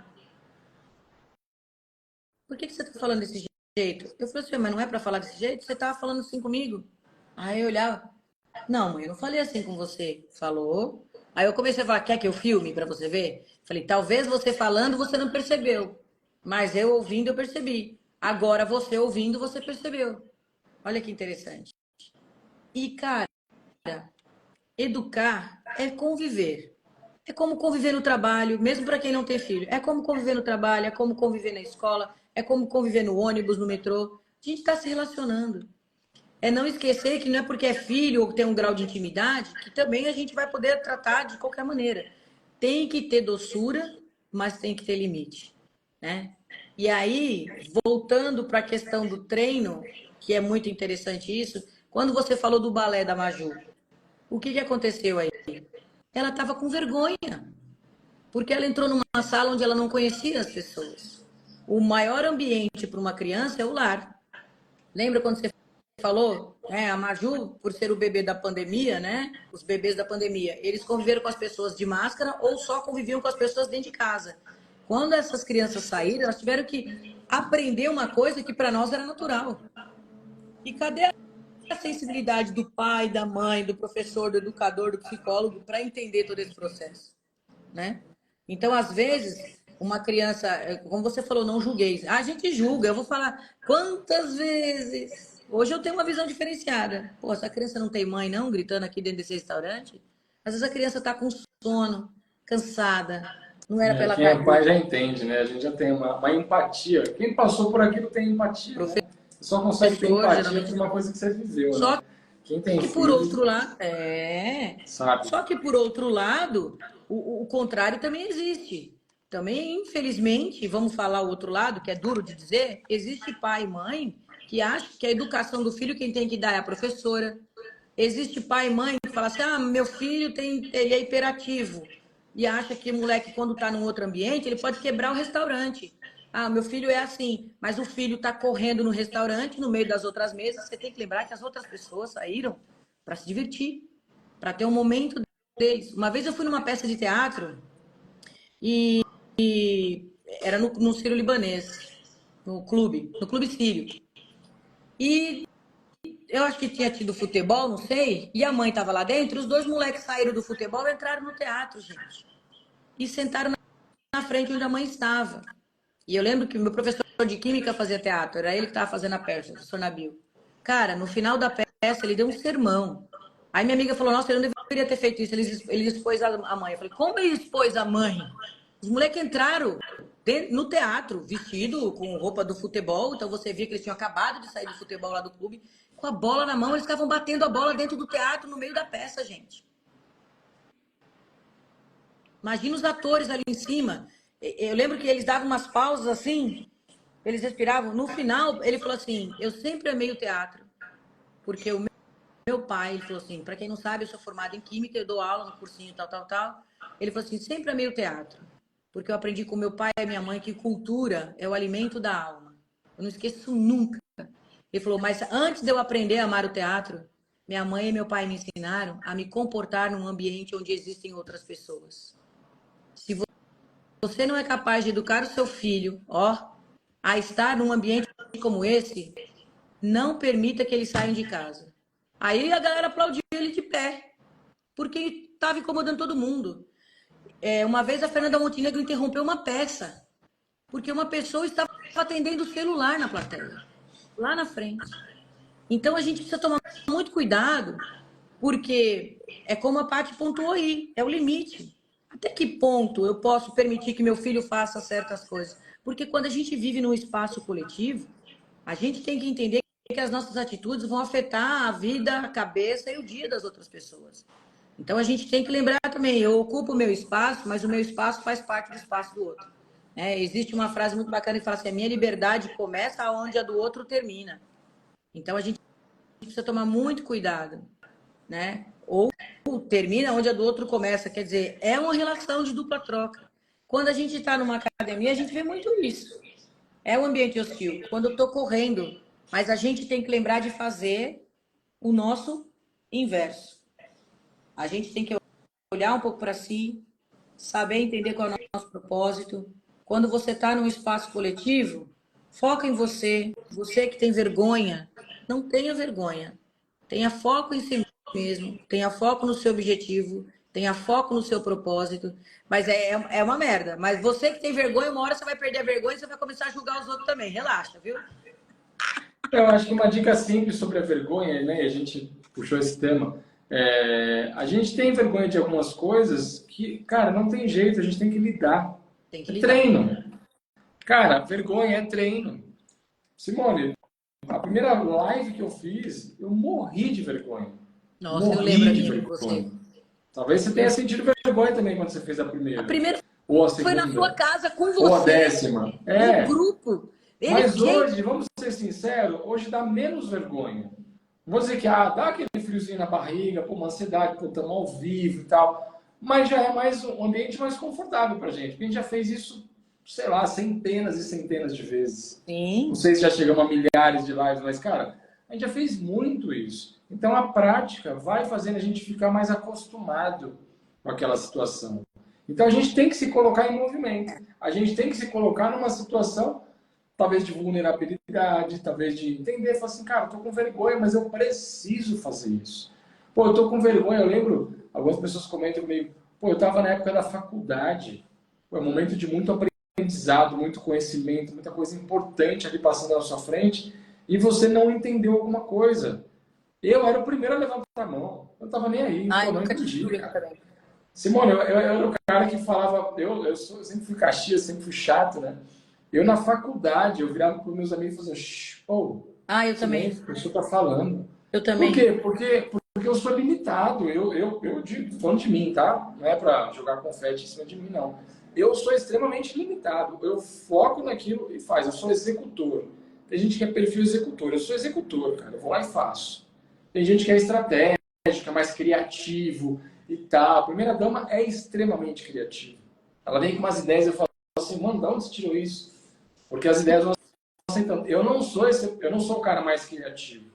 Por que você está falando desse jeito? Eu falei assim, mas não é para falar desse jeito? Você estava falando assim comigo? Aí eu olhava, não, mãe, eu não falei assim com você. Falou. Aí eu comecei a falar, quer que eu filme para você ver? Falei, talvez você falando você não percebeu, mas eu ouvindo eu percebi. Agora você ouvindo você percebeu. Olha que interessante. E, cara, educar é conviver. É como conviver no trabalho, mesmo para quem não tem filho. É como conviver no trabalho, é como conviver na escola, é como conviver no ônibus, no metrô. A gente está se relacionando. É não esquecer que não é porque é filho ou tem um grau de intimidade que também a gente vai poder tratar de qualquer maneira. Tem que ter doçura, mas tem que ter limite, né? E aí, voltando para a questão do treino, que é muito interessante isso, quando você falou do balé da Maju, o que aconteceu aí? Ela estava com vergonha, porque ela entrou numa sala onde ela não conhecia as pessoas. O maior ambiente para uma criança é o lar. Lembra quando você falou, né, a Maju, por ser o bebê da pandemia, né? Os bebês da pandemia, eles conviveram com as pessoas de máscara ou só conviviam com as pessoas dentro de casa. Quando essas crianças saíram, elas tiveram que aprender uma coisa que para nós era natural. E cadê a sensibilidade do pai, da mãe, do professor, do educador, do psicólogo para entender todo esse processo, né? Então, às vezes, uma criança, como você falou, não julguei. A gente julga, eu vou falar quantas vezes. Hoje eu tenho uma visão diferenciada. Pô, essa criança não tem mãe, não, gritando aqui dentro desse restaurante. Às vezes a criança está com sono, cansada, não era para ela Quem estar é pai ali. já entende, né? A gente já tem uma empatia. Quem passou por aquilo tem empatia, né? Você só consegue ter Professor, empatia por geralmente. uma coisa que você viveu, né? Só Quem tem que por filho outro lado, é. sabe. Só que por outro lado, o contrário também existe. Também, infelizmente, vamos falar o outro lado, que é duro de dizer, existe pai e mãe que acham que a educação do filho quem tem que dar é a professora. Existe pai e mãe que fala assim: ah, meu filho ele é hiperativo. E acha que o moleque, quando está num outro ambiente, ele pode quebrar o restaurante. Ah, meu filho é assim, mas o filho está correndo no restaurante, no meio das outras mesas. Você tem que lembrar que as outras pessoas saíram para se divertir, para ter um momento deles. Uma vez eu fui numa peça de teatro e era no Sírio-Libanês, no Clube Sírio. E eu acho que tinha tido futebol, não sei, e a mãe estava lá dentro, os dois moleques saíram do futebol e entraram no teatro, gente. E sentaram na frente onde a mãe estava. E eu lembro que o meu professor de química fazia teatro, era ele que estava fazendo a peça, o professor Nabil. Cara, no final da peça, ele deu um sermão. Aí minha amiga falou, nossa, ele não deveria ter feito isso, ele expôs a mãe. Eu falei, como ele expôs a mãe? Os moleques entraram no teatro, vestido com roupa do futebol, então você via que eles tinham acabado de sair do futebol lá do clube, com a bola na mão, eles ficavam batendo a bola dentro do teatro, no meio da peça, gente. Imagina os atores ali em cima. Eu lembro que eles davam umas pausas assim, eles respiravam. No final, ele falou assim: eu sempre amei o teatro, porque o meu pai, ele falou assim: para quem não sabe, eu sou formado em química, eu dou aula no cursinho tal, tal, tal. Ele falou assim: sempre amei o teatro, porque eu aprendi com meu pai e minha mãe que cultura é o alimento da alma. Eu não esqueço nunca. Ele falou: mas antes de eu aprender a amar o teatro, minha mãe e meu pai me ensinaram a me comportar num ambiente onde existem outras pessoas. Se você não é capaz de educar o seu filho, ó, a estar num ambiente como esse, não permita que eles saiam de casa. Aí a galera aplaudiu ele de pé, porque estava incomodando todo mundo. Uma vez a Fernanda Montenegro interrompeu uma peça, porque uma pessoa estava atendendo o celular na plateia, lá na frente. Então a gente precisa tomar muito cuidado, porque é como a Paty pontuou aí, é o limite. Até que ponto eu posso permitir que meu filho faça certas coisas? Porque quando a gente vive num espaço coletivo, a gente tem que entender que as nossas atitudes vão afetar a vida, a cabeça e o dia das outras pessoas. Então a gente tem que lembrar também, eu ocupo o meu espaço, mas o meu espaço faz parte do espaço do outro. Existe uma frase muito bacana que fala assim: a minha liberdade começa onde a do outro termina. Então a gente precisa tomar muito cuidado, né? Ou termina onde a do outro começa, quer dizer, é uma relação de dupla troca. Quando a gente está numa academia, a gente vê muito isso. É um ambiente hostil. Quando eu estou correndo, mas a gente tem que lembrar de fazer o nosso inverso. A gente tem que olhar um pouco para si, saber entender qual é o nosso propósito. Quando você está num espaço coletivo, foca em você. Você que tem vergonha, não tenha vergonha. Tenha foco em si mesmo, tenha foco no seu objetivo, tenha foco no seu propósito. Mas é uma merda. Mas você que tem vergonha, uma hora você vai perder a vergonha e você vai começar a julgar os outros também. Relaxa, viu? Eu acho que uma dica simples sobre a vergonha, né? A gente puxou esse tema. A gente tem vergonha de algumas coisas que, cara, não tem jeito, a gente tem que lidar. Tem que É lidar. treino. Cara, vergonha é treino. Simone, a primeira live que eu fiz, eu morri de vergonha. Nossa, eu lembro, Morri de amigo, você. vergonha. Talvez você tenha sentido vergonha também quando você fez a A primeira. primeira Ou a foi na sua segunda. casa com Ou a você, 10ª. um grupo. Mas Gente, hoje, vamos ser sinceros, hoje dá menos vergonha. Não vou dizer que dá aquele friozinho na barriga, pô, uma ansiedade, pô, estamos ao vivo e tal. Mas já é mais um ambiente mais confortável pra gente. Porque a gente já fez isso, sei lá, centenas e centenas de vezes. Não sim. sei se já chegamos a milhares de lives, mas, cara, a gente já fez muito isso. Então a prática vai fazendo a gente ficar mais acostumado com aquela situação. Então a gente tem que se colocar em movimento. A gente tem que se colocar numa situação, talvez de vulnerabilidade, talvez de entender, falar assim, cara, eu tô com vergonha, mas eu preciso fazer isso. Pô, eu tô com vergonha, eu lembro, algumas pessoas comentam comigo, pô, eu tava na época da faculdade, foi um momento de muito aprendizado, muito conhecimento, muita coisa importante ali passando na sua frente, e você não entendeu alguma coisa. Eu era o primeiro a levantar a mão, eu tava nem aí, Ai, pô, não nunca tive entendi, problema cara. também. Simone, eu era o cara que falava, eu sempre fui caxias, sempre fui chato, né? Eu na faculdade, eu virava para os meus amigos e falava, shh, pô, Ah, eu também. silêncio, o professor tá falando. Eu Por também. quê? Porque eu sou limitado, falando de mim, tá? Não é para jogar confete em cima de mim, não. Eu sou extremamente limitado, eu foco naquilo e faz, eu sou executor. Tem gente que é perfil executor, eu sou executor, cara, eu vou lá e faço. Tem gente que é estratégico, é mais criativo e tal. A primeira dama é extremamente criativa. Ela vem com umas ideias e eu falo assim, mano, de onde você tirou isso? Porque as ideias vão aceitando. Eu não sou o cara mais criativo,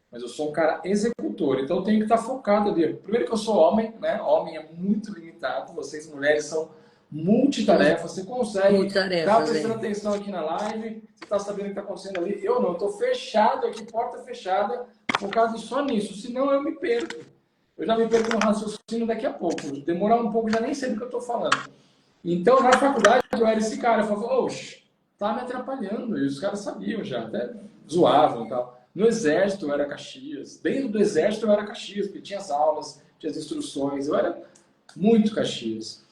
mas eu sou um cara executor. Então eu tenho que estar focado ali. Primeiro que eu sou homem, né? Homem é muito limitado. Vocês mulheres são multitarefas. Você consegue estar Multitarefas, prestando é. atenção aqui na live. Você está sabendo o que está acontecendo ali. Eu não. Eu estou fechado aqui, porta fechada, focado só nisso. Senão eu me perco. Eu já me perco no raciocínio daqui a pouco. Demorar um pouco, já nem sei do que eu estou falando. Então, na faculdade, eu era esse cara. Eu falava, oxe, tá me atrapalhando. E os caras sabiam já, até zoavam e tal. No exército, eu era Caxias. Dentro do exército, eu era Caxias, porque tinha as aulas, tinha as instruções. Eu era muito Caxias.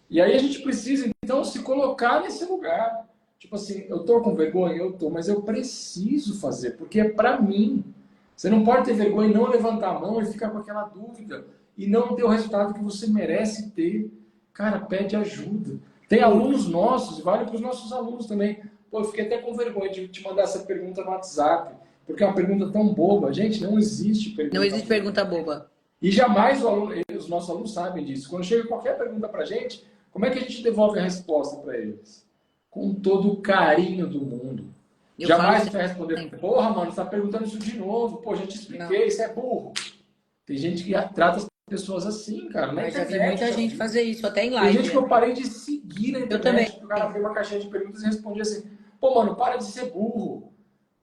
E aí a gente precisa, então, se colocar nesse lugar. Tipo assim, eu tô com vergonha? Eu tô, mas eu preciso fazer, porque é pra mim. Você não pode ter vergonha e não levantar a mão e ficar com aquela dúvida e não ter o resultado que você merece ter. Cara, pede ajuda. Tem alunos nossos, e vale para os nossos alunos também. Pô, eu fiquei até com vergonha de te mandar essa pergunta no WhatsApp, porque é uma pergunta tão boba. Gente, não existe Não pergunta existe boba. pergunta boba. E jamais os nossos alunos sabem disso. Quando chega qualquer pergunta para a gente, como é que a gente devolve a resposta para eles? Com todo o carinho do mundo. Eu Jamais a falo gente vai responder, sempre. porra, mano, você está perguntando isso de novo. Pô, já te expliquei, Não. isso é burro. Tem gente que trata as pessoas assim, cara, na Mas já vi internet. muita Já gente vi. fazer isso, até em Tem gente live, que eu né? parei de seguir na Eu também. internet, porque o cara abriu uma caixinha de perguntas e respondia assim, pô, mano, para de ser burro.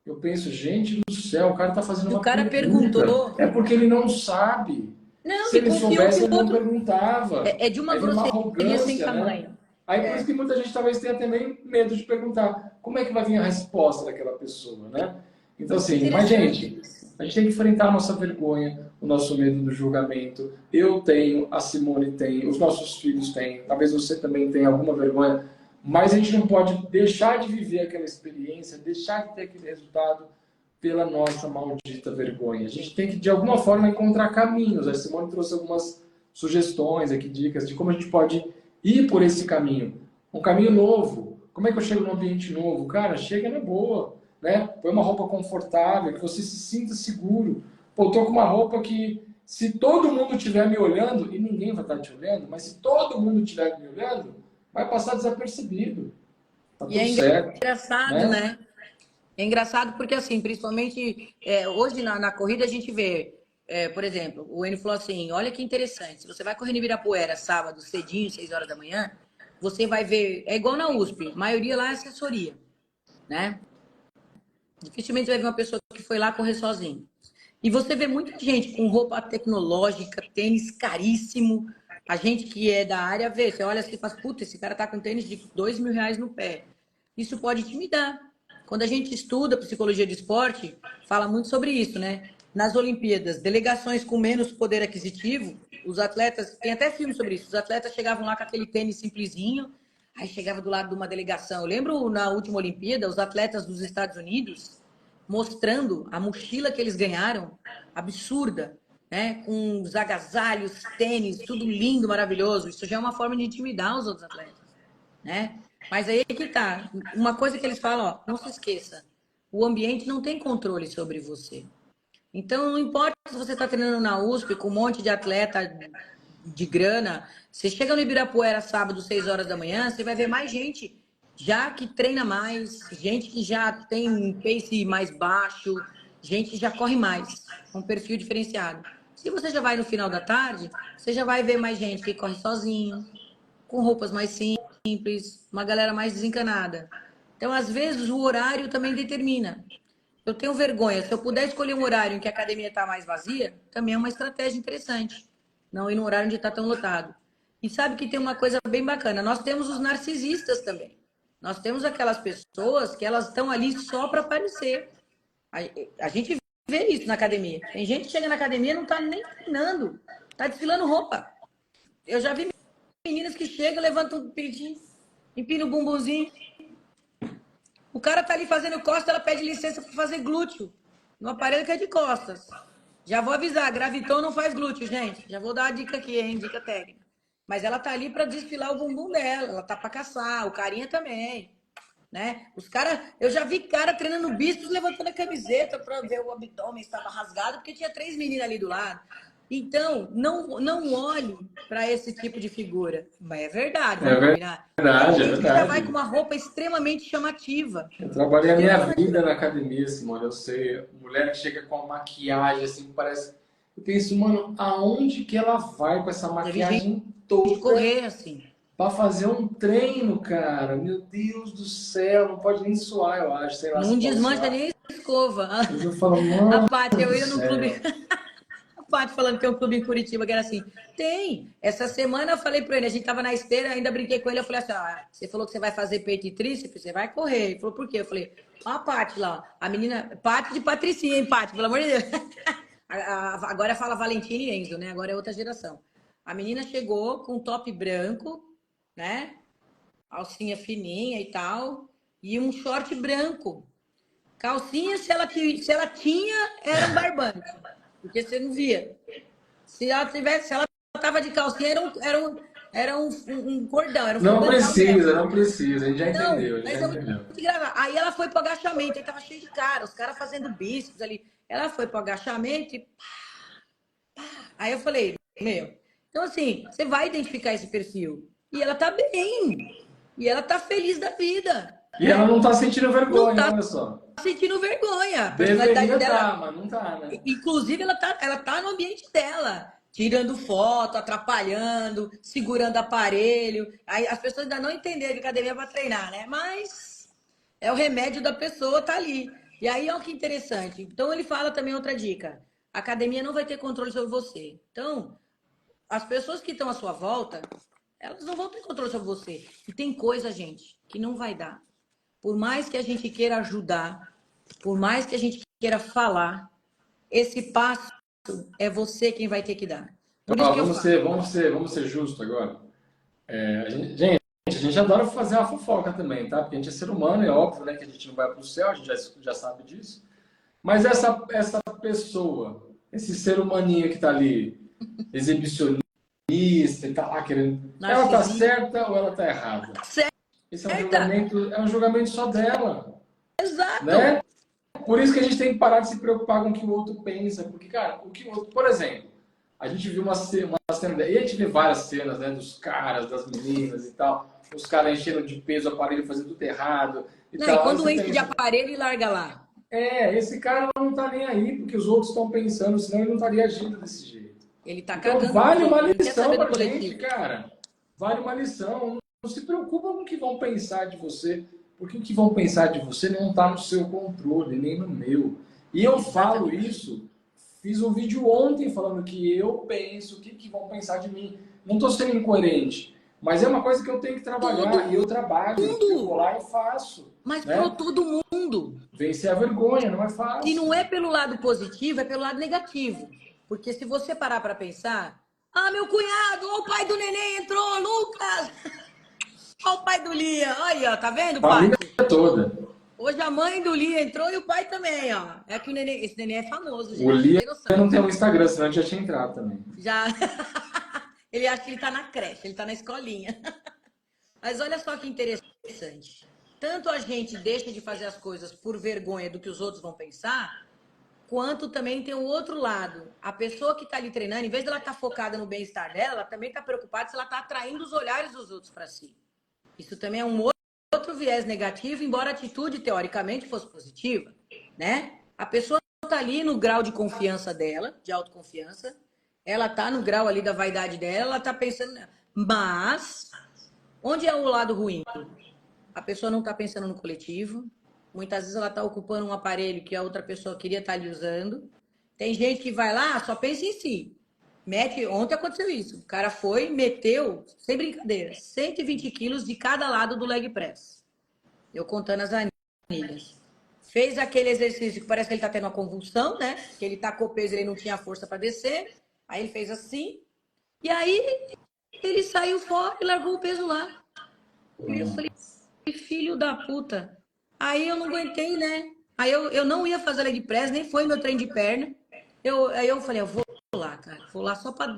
Eu penso, gente do céu, o cara tá fazendo E o uma cara pergunta. perguntou. É porque ele não sabe. Não, Se e ele confiou que soubesse, o ele não outro perguntava. é de uma Aí vem uma grosseria sem arrogância, né? tamanho. Aí por isso É. que muita gente talvez tenha também medo de perguntar como é que vai vir a resposta daquela pessoa, né? Então assim, mas Interessante. gente, a gente tem que enfrentar a nossa vergonha, o nosso medo do julgamento. Eu tenho, a Simone tem, os nossos filhos têm, talvez você também tenha alguma vergonha, mas a gente não pode deixar de viver aquela experiência, deixar de ter aquele resultado pela nossa maldita vergonha. A gente tem que, de alguma forma, encontrar caminhos. A Simone trouxe algumas sugestões aqui, dicas de como a gente pode ir por esse caminho. Um caminho novo. Como é que eu chego num ambiente novo? Cara, chega na boa, né? Põe uma roupa confortável, que você se sinta seguro. Pô, eu tô com uma roupa que, se todo mundo estiver me olhando, e ninguém vai estar te olhando, mas se todo mundo estiver me olhando, vai passar desapercebido. Tá E tudo é certo, engraçado, né? né? É engraçado porque, assim, principalmente hoje na corrida a gente vê. por exemplo, o Enio falou assim, olha que interessante, se você vai correr no Ibirapuera sábado, cedinho, 6 horas da manhã, você vai ver, é igual na USP, a maioria lá é assessoria, né? Dificilmente você vai ver uma pessoa que foi lá correr sozinho. E você vê muita gente com roupa tecnológica, tênis caríssimo. A gente que é da área vê, você olha assim e fala, puta, esse cara tá com tênis de R$ 2.000 no pé. Isso pode intimidar. Quando a gente estuda psicologia de esporte, fala muito sobre isso, né? Nas Olimpíadas, delegações com menos poder aquisitivo, os atletas, tem até filme sobre isso, os atletas chegavam lá com aquele tênis simplesinho, aí chegava do lado de uma delegação. Eu lembro na última Olimpíada, os atletas dos Estados Unidos mostrando a mochila que eles ganharam, absurda, né? Com os agasalhos, tênis, tudo lindo, maravilhoso. Isso já é uma forma de intimidar os outros atletas, né? Mas aí é que tá. Uma coisa que eles falam, ó, não se esqueça, o ambiente não tem controle sobre você. Então, não importa se você está treinando na USP com um monte de atleta de grana, você chega no Ibirapuera sábado, 6 horas da manhã, você vai ver mais gente já que treina mais, gente que já tem um pace mais baixo, gente que já corre mais, com um perfil diferenciado. Se você já vai no final da tarde, você já vai ver mais gente que corre sozinho, com roupas mais simples, uma galera mais desencanada. Então, às vezes, o horário também determina. Eu tenho vergonha. Se eu puder escolher um horário em que a academia está mais vazia, também é uma estratégia interessante. Não ir no horário onde está tão lotado. E sabe que tem uma coisa bem bacana. Nós temos os narcisistas também. Nós temos aquelas pessoas que elas estão ali só para aparecer. A gente vê isso na academia. Tem gente que chega na academia e não está nem treinando. Está desfilando roupa. Eu já vi meninas que chegam, levantam um peitinho, empinam o bumbumzinho. O cara tá ali fazendo costa, ela pede licença para fazer glúteo no aparelho que é de costas. Já vou avisar, graviton não faz glúteo, gente. Já vou dar a dica aqui, hein? Dica técnica. Mas ela tá ali para desfilar o bumbum dela, ela tá para caçar, o carinha também, né? Os caras, eu já vi cara treinando bíceps levantando a camiseta para ver o abdômen estava rasgado porque tinha 3 meninas ali do lado. Então, não olhe para esse tipo de figura. Mas é verdade, vamos combinar. Verdade, Tem é gente que já vai verdade. com uma roupa extremamente chamativa. Eu trabalhei a minha vida na academia, Simone. Eu sei, mulher que chega com a maquiagem, assim, parece. Eu penso, mano, aonde que ela vai com essa maquiagem toda correr assim. pra fazer um treino, cara? Meu Deus do céu, não pode nem suar, eu acho. Sei lá se Não pode desmancha suar. nem escova. Mas eu falo, mano. A Paty, eu ia do num céu. clube. A Paty falando que tem um clube em Curitiba que era assim. Tem. Essa semana eu falei pra ele, a gente tava na esteira, ainda brinquei com ele. Eu falei assim: ah, você falou que você vai fazer peito e tríceps, você vai correr. Ele falou, por quê? Eu falei, ó, a Paty lá, a menina. Paty de Patricinha, hein, Paty, pelo amor de Deus. Agora fala Valentina e Enzo, né? Agora é outra geração. A menina chegou com um top branco, né? Alcinha fininha e tal, e um short branco. Calcinha, se ela tinha, era um barbante, porque você não via. Se ela tava de calcinha, era um cordão, era um Não fundamental precisa, dela. não precisa. A gente já Não, entendeu, a gente mas já é entendeu. muito engraçado. Aí ela foi pro agachamento, aí tava cheio de cara, os caras fazendo bíceps ali. Ela foi pro agachamento e aí eu falei, meu, então assim, você vai identificar esse perfil. E ela tá bem. E ela tá feliz da vida. E ela não tá sentindo Não vergonha, tá olha só. sentindo vergonha. A personalidade Deveria dela. tá, mas não tá, né? Inclusive, ela tá no ambiente dela. Tirando foto, atrapalhando, segurando aparelho. Aí as pessoas ainda não entenderam que academia é para treinar, né? Mas é o remédio da pessoa, tá ali. E aí, olha que interessante. Então, ele fala também outra dica. A academia não vai ter controle sobre você. Então, as pessoas que estão à sua volta, elas não vão ter controle sobre você. E tem coisa, gente, que não vai dar. Por mais que a gente queira ajudar, por mais que a gente queira falar, esse passo é você quem vai ter que dar. Por isso Ó, que eu vamos ser justos agora. Gente, a gente adora fazer uma fofoca também, tá? Porque a gente é ser humano, é óbvio, né, que a gente não vai pro céu, a gente já sabe disso. Mas essa pessoa, esse ser humaninho que tá ali, exibicionista e tá lá querendo. Ela tá certa ou ela tá errada? Certa. Esse é um julgamento só dela. Exato. Né? Por isso que a gente tem que parar de se preocupar com o que o outro pensa. Porque, cara, o que o outro. Por exemplo, a gente viu uma cena. E a gente vê várias cenas, né? Dos caras, das meninas e tal. Os caras enchendo de peso o aparelho, fazendo tudo errado. E quando enche de aparelho e larga lá. Esse cara não tá nem aí porque os outros estão pensando, senão ele não estaria agindo desse jeito. Ele tá Então, cagando. vale uma Ele quer lição saber do pra gente, coletivo. cara. Vale uma lição. Não se preocupa com o que vão pensar de você, porque o que vão pensar de você não está no seu controle, nem no meu. E eu falo isso, fiz um vídeo ontem falando que eu penso, o que vão pensar de mim. Não estou sendo incoerente, mas é uma coisa que eu tenho que trabalhar, e eu trabalho, eu vou lá e faço. Mas né? para todo mundo. Vencer a vergonha, não é Que fácil. não é pelo lado positivo, é pelo lado negativo. Porque se você parar para pensar, ah, meu cunhado, ó, o pai do neném entrou, Lucas! Ó, o pai do Lia, aí, ó, tá vendo, pai? Família toda. Hoje a mãe do Lia entrou e o pai também, ó. É que o neném, esse neném é famoso, gente. O Lia Tem noção. não tem um Instagram, senão já tinha entrado também. Já. Ele acha que ele tá na creche, ele tá na escolinha. Mas olha só que interessante. Tanto a gente deixa de fazer as coisas por vergonha do que os outros vão pensar, quanto também tem o outro lado. A pessoa que está ali treinando, em vez de ela estar focada no bem-estar dela, ela também está preocupada se ela está atraindo os olhares dos outros para si. Isso também é um outro viés negativo, embora a atitude, teoricamente, fosse positiva, né? A pessoa está ali no grau de confiança dela, de autoconfiança, ela está no grau ali da vaidade dela, ela está pensando... Mas, onde é o lado ruim? A pessoa não está pensando no coletivo. Muitas vezes ela está ocupando um aparelho que a outra pessoa queria estar ali usando. Tem gente que vai lá, só pensa em si. Ontem aconteceu isso. O cara foi, meteu, sem brincadeira, 120 quilos de cada lado do leg press. Eu contando as anilhas. Fez aquele exercício que parece que ele está tendo uma convulsão, né? Que ele tacou peso e ele não tinha força para descer. Aí ele fez assim. E aí ele saiu fora e largou o peso lá. E eu falei, filho da puta. Aí eu não aguentei, né? Aí eu não ia fazer leg press, nem foi meu treino de perna. Aí eu falei, eu vou lá, cara. Vou lá só pra...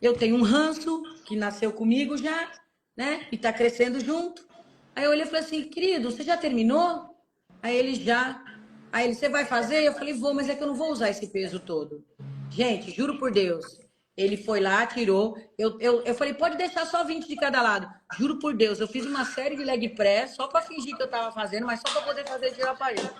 Eu tenho um ranço que nasceu comigo já, né? E tá crescendo junto. Aí eu olhei e falei assim, querido, você já terminou? Aí ele já. Aí ele, você vai fazer? Eu falei, vou, mas é que eu não vou usar esse peso todo. Gente, juro por Deus. Ele foi lá, tirou. Eu falei, pode deixar só 20 de cada lado. Juro por Deus, eu fiz uma série de leg press só para fingir que eu tava fazendo, mas só para poder fazer tirar o aparelho.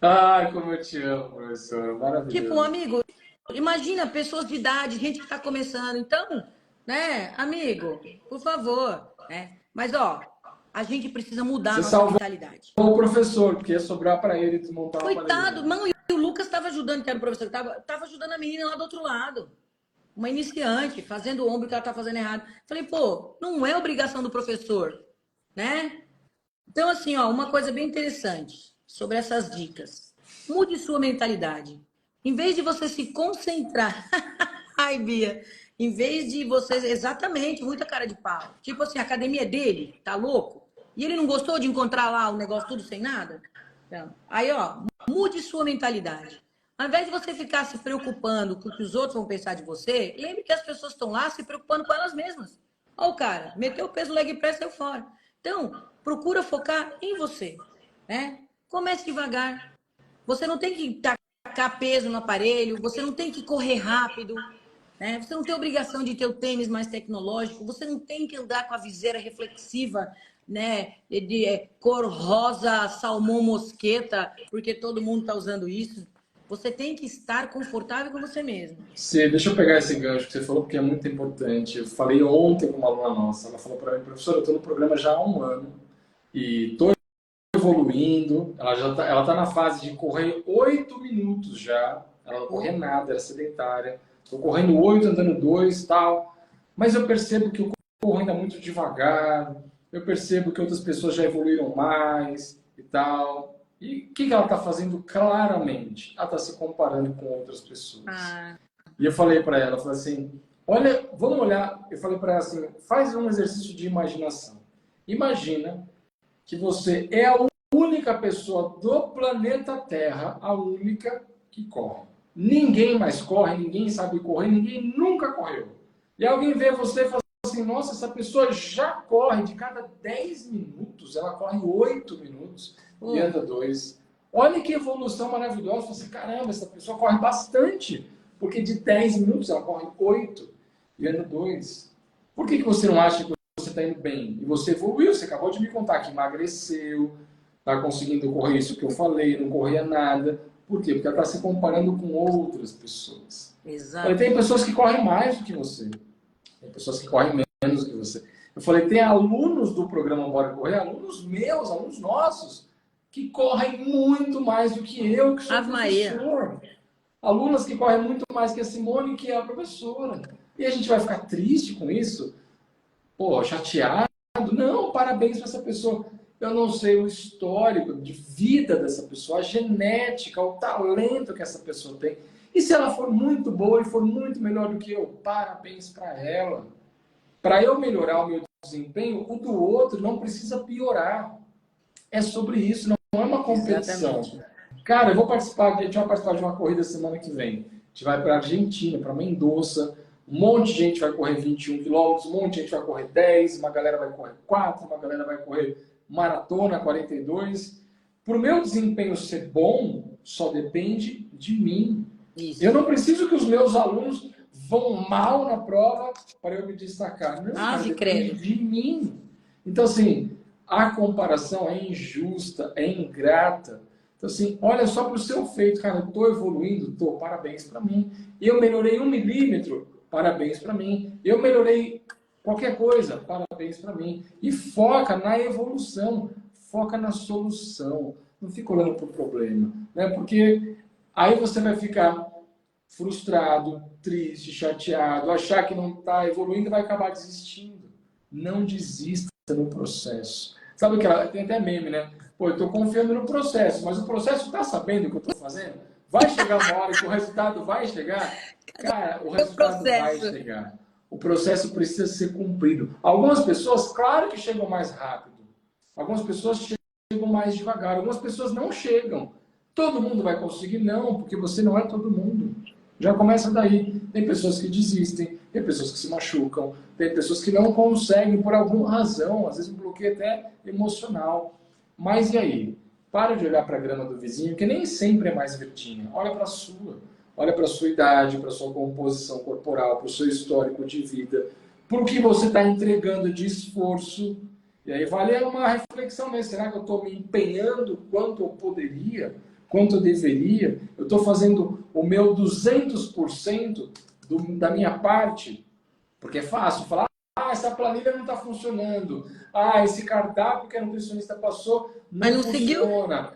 Ai, como eu te amo, professor. Maravilhoso. Tipo, amigo, imagina pessoas de idade, gente que tá começando. Então, né, amigo, por favor, né? Mas, ó, a gente precisa mudar a nossa mentalidade. O professor, porque ia sobrar para ele desmontar o aparelho. Coitado, não, e o Lucas estava ajudando, que era o professor, tava ajudando a menina lá do outro lado. Uma iniciante, fazendo o ombro que ela tá fazendo errado. Falei, pô, não é obrigação do professor, né? Então, assim, ó, uma coisa bem interessante sobre essas dicas. Mude sua mentalidade. Em vez de você se concentrar... Ai, Bia. Em vez de você... Exatamente, muita cara de pau. Tipo assim, a academia dele, tá louco? E ele não gostou de encontrar lá o negócio tudo sem nada? Então, aí, ó, mude sua mentalidade. Ao invés de você ficar se preocupando com o que os outros vão pensar de você, lembre que as pessoas estão lá se preocupando com elas mesmas. Ó, o cara, meteu o peso leg press e saiu fora. Então, procura focar em você, né? Comece devagar. Você não tem que tacar peso no aparelho, você não tem que correr rápido, né? Você não tem obrigação de ter o tênis mais tecnológico, você não tem que andar com a viseira reflexiva, né, de cor rosa, salmão mosqueta, porque todo mundo está usando isso. Você tem que estar confortável com você mesmo. Sim, deixa eu pegar esse gancho que você falou, porque é muito importante. Eu falei ontem com uma aluna nossa, ela falou para mim, professor, eu estou no programa já há um ano e estou evoluindo, ela tá na fase de correr 8 minutos já, ela não corria nada, era sedentária, estou correndo 8, andando 2 e tal, mas eu percebo que eu corro ainda muito devagar, eu percebo que outras pessoas já evoluíram mais e tal. E o que ela está fazendo claramente? Ela está se comparando com outras pessoas. E eu falei para ela, falei assim, olha, vamos olhar, eu falei para ela assim, faz um exercício de imaginação. Imagina que você é a única pessoa do planeta Terra, a única que corre. Ninguém mais corre, ninguém sabe correr, ninguém nunca correu. E alguém vê você e fala assim, nossa, essa pessoa já corre, de cada 10 minutos, ela corre 8 minutos e anda 2. Olha que evolução maravilhosa. Você, caramba, essa pessoa corre bastante, porque de 10 minutos ela corre 8 e anda 2. Por que você não acha que você está indo bem? E você evoluiu, você acabou de me contar que emagreceu, está conseguindo correr isso que eu falei, não corria nada. Por quê? Porque ela está se comparando com outras pessoas. Exato. Tem pessoas que correm mais do que você. Tem pessoas que correm menos do que você. Eu falei, tem alunos do programa Bora Correr, alunos meus, alunos nossos, que correm muito mais do que eu, que sou professor. Alunas que correm muito mais que a Simone, que é a professora. E a gente vai ficar triste com isso? Pô, chateado? Não, parabéns para essa pessoa. Eu não sei o histórico de vida dessa pessoa, a genética, o talento que essa pessoa tem. E se ela for muito boa e for muito melhor do que eu, parabéns para ela. Para eu melhorar o meu desempenho, o do outro não precisa piorar. É sobre isso, não é uma competição. Exatamente. Cara, eu vou participar, a gente vai participar de uma corrida semana que vem. A gente vai para a Argentina, para Mendoza. Um monte de gente vai correr 21 quilômetros, um monte de gente vai correr 10, uma galera vai correr 4, uma galera vai correr maratona 42. Para o meu desempenho ser bom, só depende de mim. Isso. Eu não preciso que os meus alunos vão mal na prova para eu me destacar. Não, cara, depende de mim. Então, assim, a comparação é injusta, é ingrata. Então, assim, olha só para o seu feito. Cara, eu estou evoluindo? Estou, parabéns para mim. Eu melhorei 1 milímetro? Parabéns para mim. Eu melhorei qualquer coisa? Parabéns para mim. E foca na evolução, foca na solução. Não fica olhando para o problema, né? Porque aí você vai ficar frustrado, triste, chateado, achar que não está evoluindo e vai acabar desistindo. Não desista no processo. Sabe que tem até meme, né? Pô, eu estou confiando no processo, mas o processo está sabendo o que eu estou fazendo? Vai chegar uma hora que o resultado vai chegar? Cara, o resultado vai chegar. O processo precisa ser cumprido. Algumas pessoas, claro que chegam mais rápido. Algumas pessoas chegam mais devagar. Algumas pessoas não chegam. Todo mundo vai conseguir? Não, porque você não é todo mundo. Já começa daí. Tem pessoas que desistem, tem pessoas que se machucam, tem pessoas que não conseguem por alguma razão, às vezes um bloqueio até emocional. Mas e aí? Para de olhar para a grama do vizinho, que nem sempre é mais verdinha. Olha para a sua. Olha para a sua idade, para a sua composição corporal, para o seu histórico de vida, para o que você está entregando de esforço. E aí vale uma reflexão, né? Será que eu estou me empenhando quanto eu poderia? Quanto eu deveria? Eu estou fazendo o meu 200% da minha parte? Porque é fácil falar, essa planilha não está funcionando. Esse cardápio que a nutricionista passou não funciona.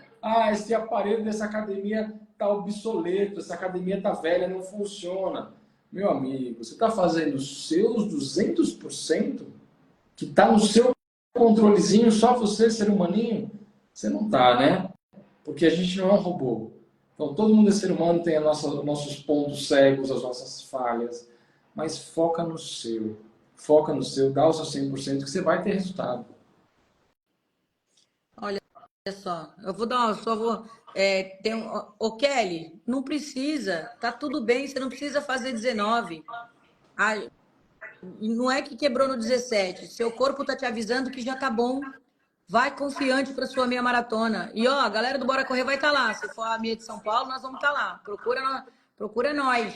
Esse aparelho dessa academia está obsoleto, essa academia está velha, não funciona. Meu amigo, você está fazendo os seus 200%? Que está no seu controlezinho, só você, ser humaninho? Você não está, né? Porque a gente não é um robô. Então, todo mundo é ser humano, tem os nossos pontos cegos, as nossas falhas. Mas foca no seu. Foca no seu, dá o seu 100% que você vai ter resultado. Olha só, eu vou dar uma... Ô, Kelly, não precisa, tá tudo bem, você não precisa fazer 19. Não é que quebrou no 17, seu corpo tá te avisando que já tá bom. Vai confiante para sua meia maratona. E ó, a galera do Bora Correr vai estar lá. Se for a meia de São Paulo, nós vamos estar lá. Procura nós,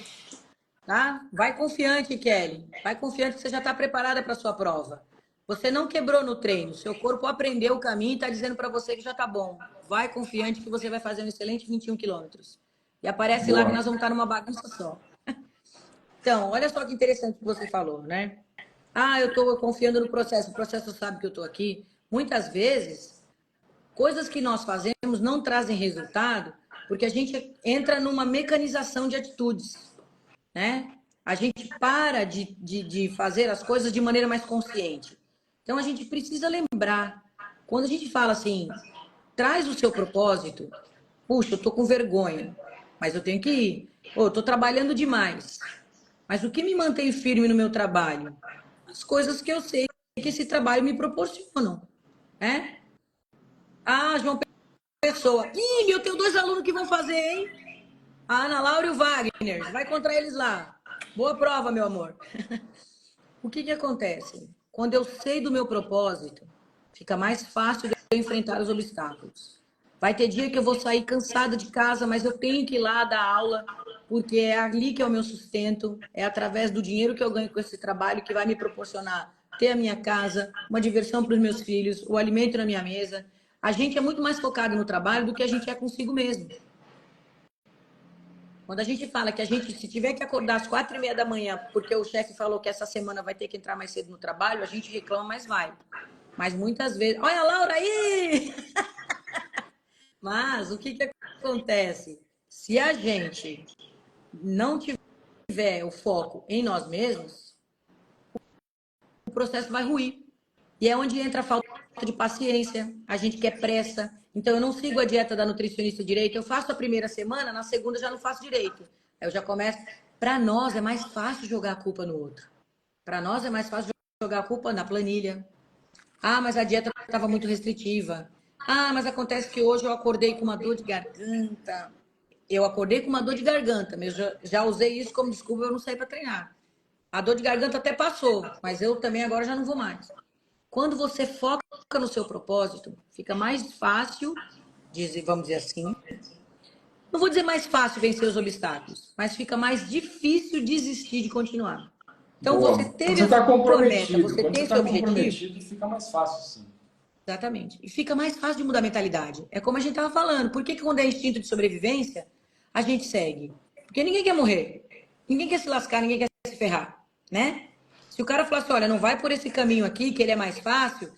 tá? Vai confiante, Kelly. Vai confiante que você já está preparada para a sua prova. Você não quebrou no treino. Seu corpo aprendeu o caminho e está dizendo para você que já está bom. Vai confiante que você vai fazer um excelente 21 quilômetros. E aparece lá que nós vamos estar numa bagunça só. Então, olha só que interessante que você falou, né? Eu estou confiando no processo. O processo sabe que eu estou aqui. Muitas vezes, coisas que nós fazemos não trazem resultado porque a gente entra numa mecanização de atitudes, né? A gente para de fazer as coisas de maneira mais consciente. Então, a gente precisa lembrar, quando a gente fala assim, traz o seu propósito, puxa, eu tô com vergonha, mas eu tenho que ir. Eu tô trabalhando demais, mas o que me mantém firme no meu trabalho? As coisas que eu sei que esse trabalho me proporcionam. É? João Pessoa. Eu tenho 2 alunos que vão fazer, hein? A Ana Laura e o Wagner. Vai contra eles lá. Boa prova, meu amor. O que acontece? Quando eu sei do meu propósito, fica mais fácil de eu enfrentar os obstáculos. Vai ter dia que eu vou sair cansada de casa, mas eu tenho que ir lá dar aula, porque é ali que é o meu sustento, é através do dinheiro que eu ganho com esse trabalho que vai me proporcionar ter a minha casa, uma diversão para os meus filhos, o alimento na minha mesa. A gente é muito mais focado no trabalho do que a gente é consigo mesmo. Quando a gente fala que a gente, se tiver que acordar às 4h30 da manhã, porque o chefe falou que essa semana vai ter que entrar mais cedo no trabalho, a gente reclama, mas vai. Mas muitas vezes... Olha a Laura aí! Mas o que acontece? Se a gente não tiver o foco em nós mesmos, o processo vai ruir. E é onde entra a falta de paciência, a gente quer pressa. Então, eu não sigo a dieta da nutricionista direito, eu faço a primeira semana, na segunda já não faço direito. Aí eu já começo. Para nós é mais fácil jogar a culpa no outro. Para nós é mais fácil jogar a culpa na planilha. Ah, mas a dieta estava muito restritiva. Ah, mas acontece que hoje eu acordei com uma dor de garganta. Eu acordei com uma dor de garganta, mas já usei isso como desculpa, eu não saí para treinar. A dor de garganta até passou, mas eu também agora já não vou mais. Quando você foca no seu propósito, fica mais fácil, vamos dizer assim, não vou dizer mais fácil vencer os obstáculos, mas fica mais difícil desistir de continuar. Então, Boa. você Quando teve você a está sua meta, comprometido, você quando você tem está seu objetivo, comprometido, fica mais fácil, sim. exatamente. E fica mais fácil de mudar a mentalidade. É como a gente estava falando. Por que quando é instinto de sobrevivência, a gente segue? Porque ninguém quer morrer. Ninguém quer se lascar, ninguém quer se ferrar, né? Se o cara falar assim, olha, não vai por esse caminho aqui, que ele é mais fácil,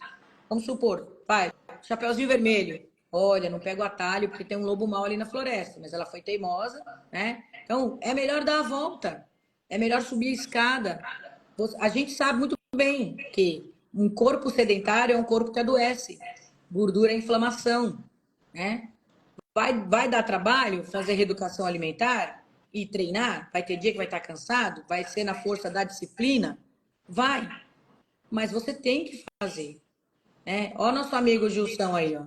vamos supor, vai, Chapeuzinho Vermelho. Olha, não pega o atalho porque tem um lobo mau ali na floresta, mas ela foi teimosa, né? Então, é melhor dar a volta. É melhor subir a escada. A gente sabe muito bem que um corpo sedentário é um corpo que adoece. Gordura é inflamação, né? Vai dar trabalho fazer reeducação alimentar e treinar? Vai ter dia que vai estar cansado? Vai ser na força da disciplina? Vai. Mas você tem que fazer, né? Ó nosso amigo Gilson aí, ó.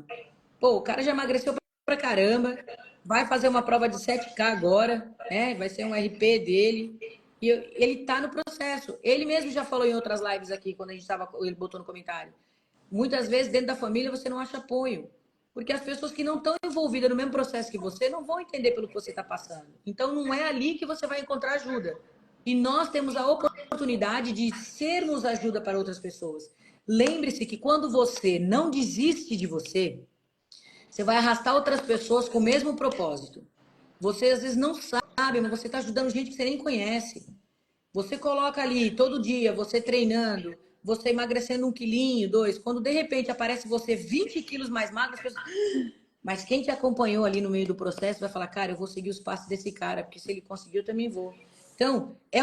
Pô, o cara já emagreceu pra caramba, vai fazer uma prova de 7K agora, né? Vai ser um RP dele. E ele tá no processo. Ele mesmo já falou em outras lives aqui, quando a gente tava, ele botou no comentário. Muitas vezes, dentro da família, você não acha apoio. Porque as pessoas que não estão envolvidas no mesmo processo que você não vão entender pelo que você está passando. Então, não é ali que você vai encontrar ajuda. E nós temos a oportunidade de sermos ajuda para outras pessoas. Lembre-se que quando você não desiste de você, você vai arrastar outras pessoas com o mesmo propósito. Você às vezes não sabe, mas você está ajudando gente que você nem conhece. Você coloca ali todo dia, você treinando, você emagrecendo 1 quilinho, 2. Quando de repente aparece você 20 quilos mais magro, as pessoas... Mas quem te acompanhou ali no meio do processo vai falar, cara, eu vou seguir os passos desse cara, porque se ele conseguiu, eu também vou. Então, é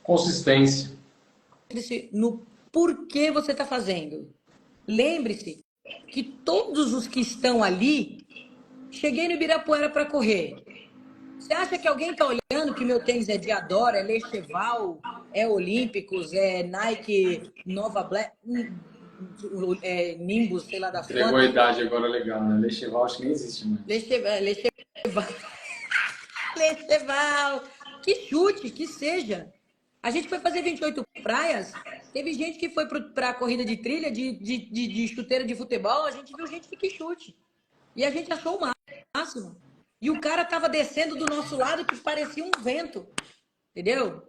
Consistência. no porquê você está fazendo. Lembre-se que todos os que estão ali, cheguei no Ibirapuera para correr. Você acha que alguém está olhando que meu tênis é Diadora, é Lecheval, é Olímpicos, é Nike Nova Black, é Nimbus, sei lá das Entregou a quantas? idade agora legal, né? Lecheval acho que nem existe mais. Lecheval, Lecheval, que chute, que seja. A gente foi fazer 28 praias, teve gente que foi para a corrida de trilha, de chuteira de futebol, a gente viu gente de que chute. E a gente achou o máximo. E o cara tava descendo do nosso lado que parecia um vento. Entendeu?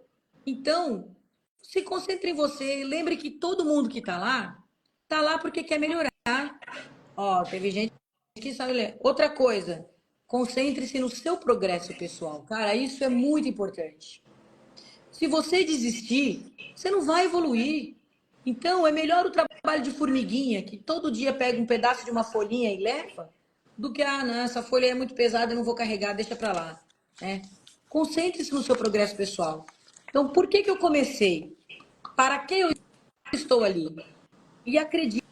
Então, se concentre em você. Lembre que todo mundo que tá lá porque quer melhorar. Ó, teve gente que sabe ler. Outra coisa, concentre-se no seu progresso pessoal. Cara, isso é muito importante. Se você desistir, você não vai evoluir. Então, é melhor o trabalho de formiguinha, que todo dia pega um pedaço de uma folhinha e leva, do que, ah, não, essa folha é muito pesada, eu não vou carregar, deixa para lá. Né? Concentre-se no seu progresso pessoal. Então, por que eu comecei? Para que eu estou ali? E acredite,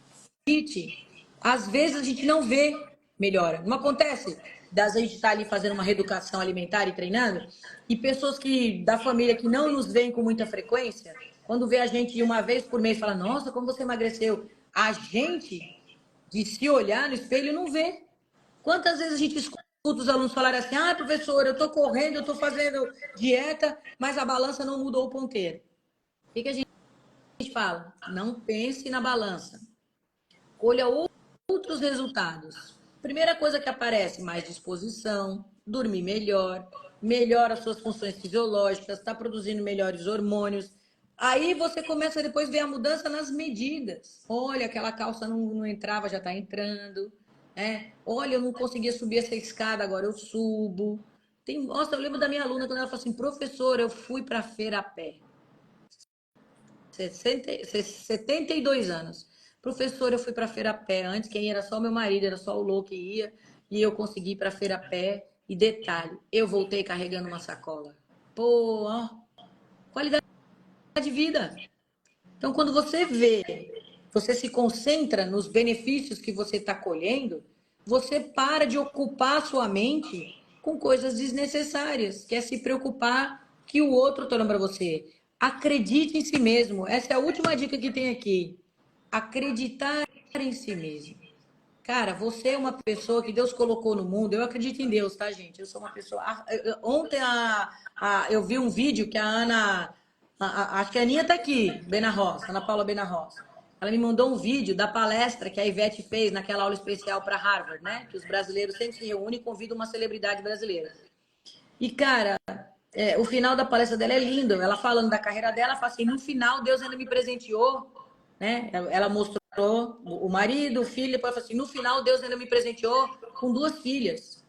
às vezes a gente não vê melhora. Não acontece da gente estar ali fazendo uma reeducação alimentar e treinando, e pessoas que da família que não nos veem com muita frequência, quando vê a gente uma vez por mês, fala, nossa, como você emagreceu. A gente, de se olhar no espelho, não vê. Quantas vezes a gente escuta os alunos falarem assim, ah, professor, eu estou correndo, eu estou fazendo dieta, mas a balança não mudou o ponteiro. O que a gente fala? Não pense na balança. Colha outros resultados. Primeira coisa que aparece, mais disposição, dormir melhor, melhora as suas funções fisiológicas, está produzindo melhores hormônios. Aí você começa depois a ver a mudança nas medidas. Olha, aquela calça não entrava, já está entrando. Olha, eu não conseguia subir essa escada, agora eu subo. Nossa, eu lembro da minha aluna quando ela falou assim, professora, eu fui para a feira a pé. 72 anos. Professora, eu fui para a feira a pé. Antes quem era só meu marido, era só o louco que ia. E eu consegui ir para a feira a pé. E detalhe, eu voltei carregando uma sacola. Pô, ó, qualidade de vida. Então, quando você vê, você se concentra nos benefícios que você está colhendo, você para de ocupar a sua mente com coisas desnecessárias, que é se preocupar que o outro torna para você. Acredite em si mesmo. Essa é a última dica que tem aqui. Acreditar em si mesmo. Cara, você é uma pessoa que Deus colocou no mundo. Eu acredito em Deus, tá, gente? Eu sou uma pessoa. Ontem eu vi um vídeo que a Ana. Acho que a Aninha tá aqui, Benarroz, Ana Paula Benarroz. Ela me mandou um vídeo da palestra que a Ivete fez naquela aula especial para Harvard, né? Que os brasileiros sempre se reúnem e convidam uma celebridade brasileira. E, cara, o final da palestra dela é lindo. Ela falando da carreira dela, fala assim: no final, Deus ainda me presenteou, né? Ela mostrou o marido, o filho, depois falou assim: no final, Deus ainda me presenteou com 2 filhas,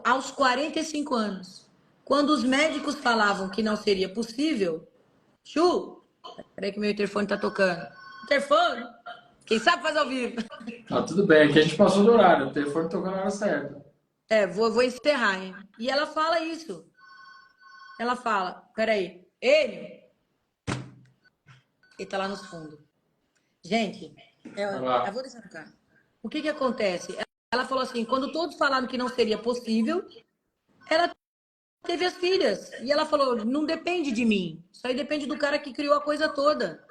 aos 45 anos. Quando os médicos falavam que não seria possível, Chu, peraí que meu interfone tá tocando. Interfone? Quem sabe faz ao vivo. Tá tudo bem, aqui a gente passou do horário, o telefone tocou na hora certa. Vou encerrar, hein? E ela fala isso. Ela fala, peraí, ele tá lá nos fundos. Gente, eu vou deixar no carro. O que acontece? Ela falou assim, quando todos falaram que não seria possível, ela teve as filhas. E ela falou, não depende de mim. Isso aí depende do cara que criou a coisa toda.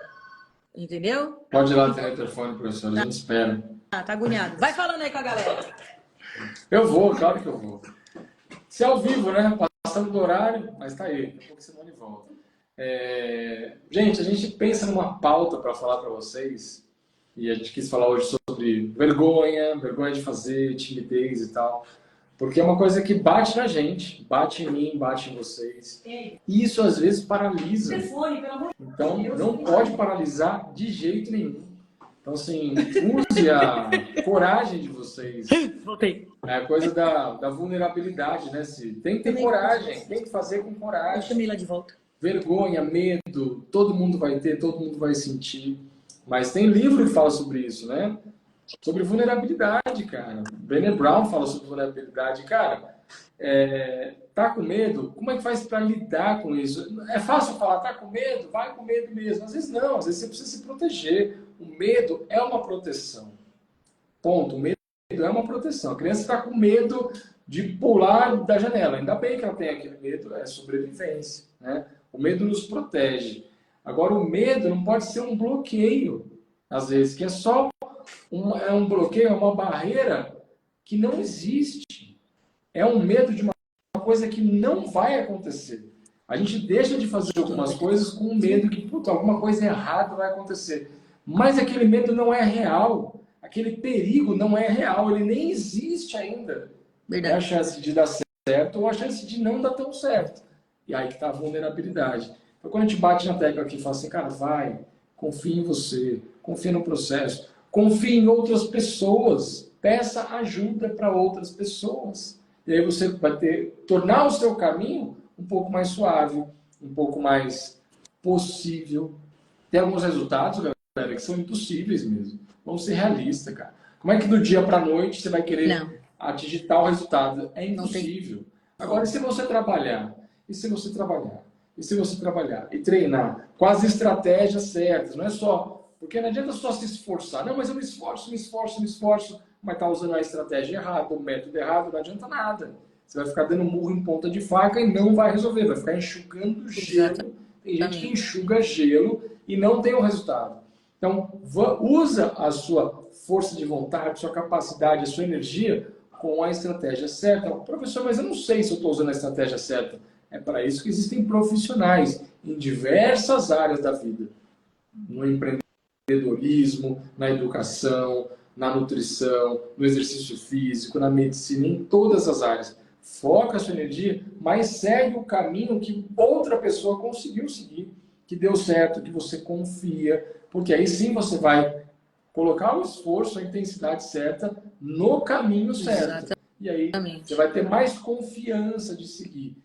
Entendeu? Pode ir lá ter o telefone, professor, a gente espera. Tá agoniado. Vai falando aí com a galera. Eu vou, claro que eu vou. Se é ao vivo, né? Passando do horário, mas tá aí. Daqui a pouco semana de volta. Gente, a gente pensa numa pauta para falar para vocês. E a gente quis falar hoje sobre vergonha de fazer, timidez e tal. Porque é uma coisa que bate na gente, bate em mim, bate em vocês. E isso às vezes paralisa. Então não pode paralisar de jeito nenhum. Então assim, use a coragem de vocês. Voltei. É a coisa da vulnerabilidade, né, Cid? Tem que ter coragem, tem que fazer com coragem. Eu chamei lá de volta. Vergonha, medo, todo mundo vai ter, todo mundo vai sentir. Mas tem livro que fala sobre isso, né? Sobre vulnerabilidade, cara. Brené Brown fala sobre vulnerabilidade. Cara, tá com medo? Como é que faz para lidar com isso? É fácil falar, tá com medo? Vai com medo mesmo. Às vezes não, às vezes você precisa se proteger. O medo é uma proteção. Ponto. O medo é uma proteção. A criança está com medo de pular da janela. Ainda bem que ela tem aquele medo, é sobrevivência, né? O medo nos protege. Agora, o medo não pode ser um bloqueio, às vezes, que é só um bloqueio, é uma barreira que não existe. É um medo de uma coisa que não vai acontecer. A gente deixa de fazer algumas coisas com medo que, puta, alguma coisa errada vai acontecer. Mas aquele medo não é real. Aquele perigo não é real. Ele nem existe ainda. Verdade. É a chance de dar certo ou a chance de não dar tão certo. E aí que está a vulnerabilidade. Então, quando a gente bate na tecla aqui e fala assim, cara, vai, confia em você, confia no processo, confia em outras pessoas, peça ajuda para outras pessoas. E aí você vai tornar o seu caminho um pouco mais suave, um pouco mais possível. Tem alguns resultados, galera, que são impossíveis mesmo. Vamos ser realistas, cara. Como é que do dia para a noite você vai querer atingir tal resultado? É impossível. Agora, e se você trabalhar? E se você trabalhar? E se você trabalhar? E treinar com as estratégias certas, não é só... Porque não adianta só se esforçar. Não, mas eu me esforço, mas está usando a estratégia errada, o método errado, não adianta nada. Você vai ficar dando murro em ponta de faca e não vai resolver, vai ficar enxugando gelo. Tem gente que enxuga gelo e não tem o resultado. Então, usa a sua força de vontade, sua capacidade, a sua energia com a estratégia certa. Professor, mas eu não sei se eu estou usando a estratégia certa. É para isso que existem profissionais em diversas áreas da vida. No empreendedorismo, na educação, na nutrição, no exercício físico, na medicina, em todas as áreas. Foca a sua energia, mas segue o caminho que outra pessoa conseguiu seguir. que deu certo, que você confia, porque aí sim você vai colocar o esforço, a intensidade certa no caminho certo. E aí você vai ter mais confiança de seguir.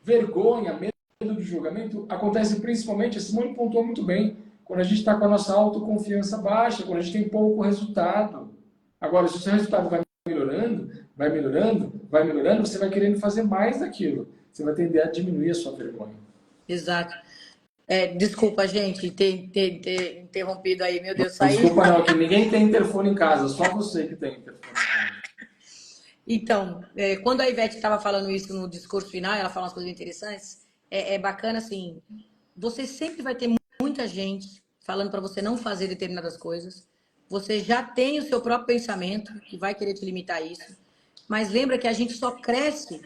Vergonha, medo de julgamento, acontece principalmente, a Simone pontuou muito bem, quando a gente está com a nossa autoconfiança baixa, quando a gente tem pouco resultado. Agora, se o seu resultado vai melhorando, vai melhorando, vai melhorando, você vai querendo fazer mais daquilo. Você vai tender a diminuir a sua vergonha. Exato. Desculpa, gente, ter interrompido aí, meu Deus, saí. Desculpa não, que ninguém tem interfone em casa, só você que tem interfone em casa. Então, quando a Ivete estava falando isso no discurso final, ela fala umas coisas interessantes, é bacana assim, você sempre vai ter muita gente falando para você não fazer determinadas coisas, você já tem o seu próprio pensamento, que vai querer te limitar a isso, mas lembra que a gente só cresce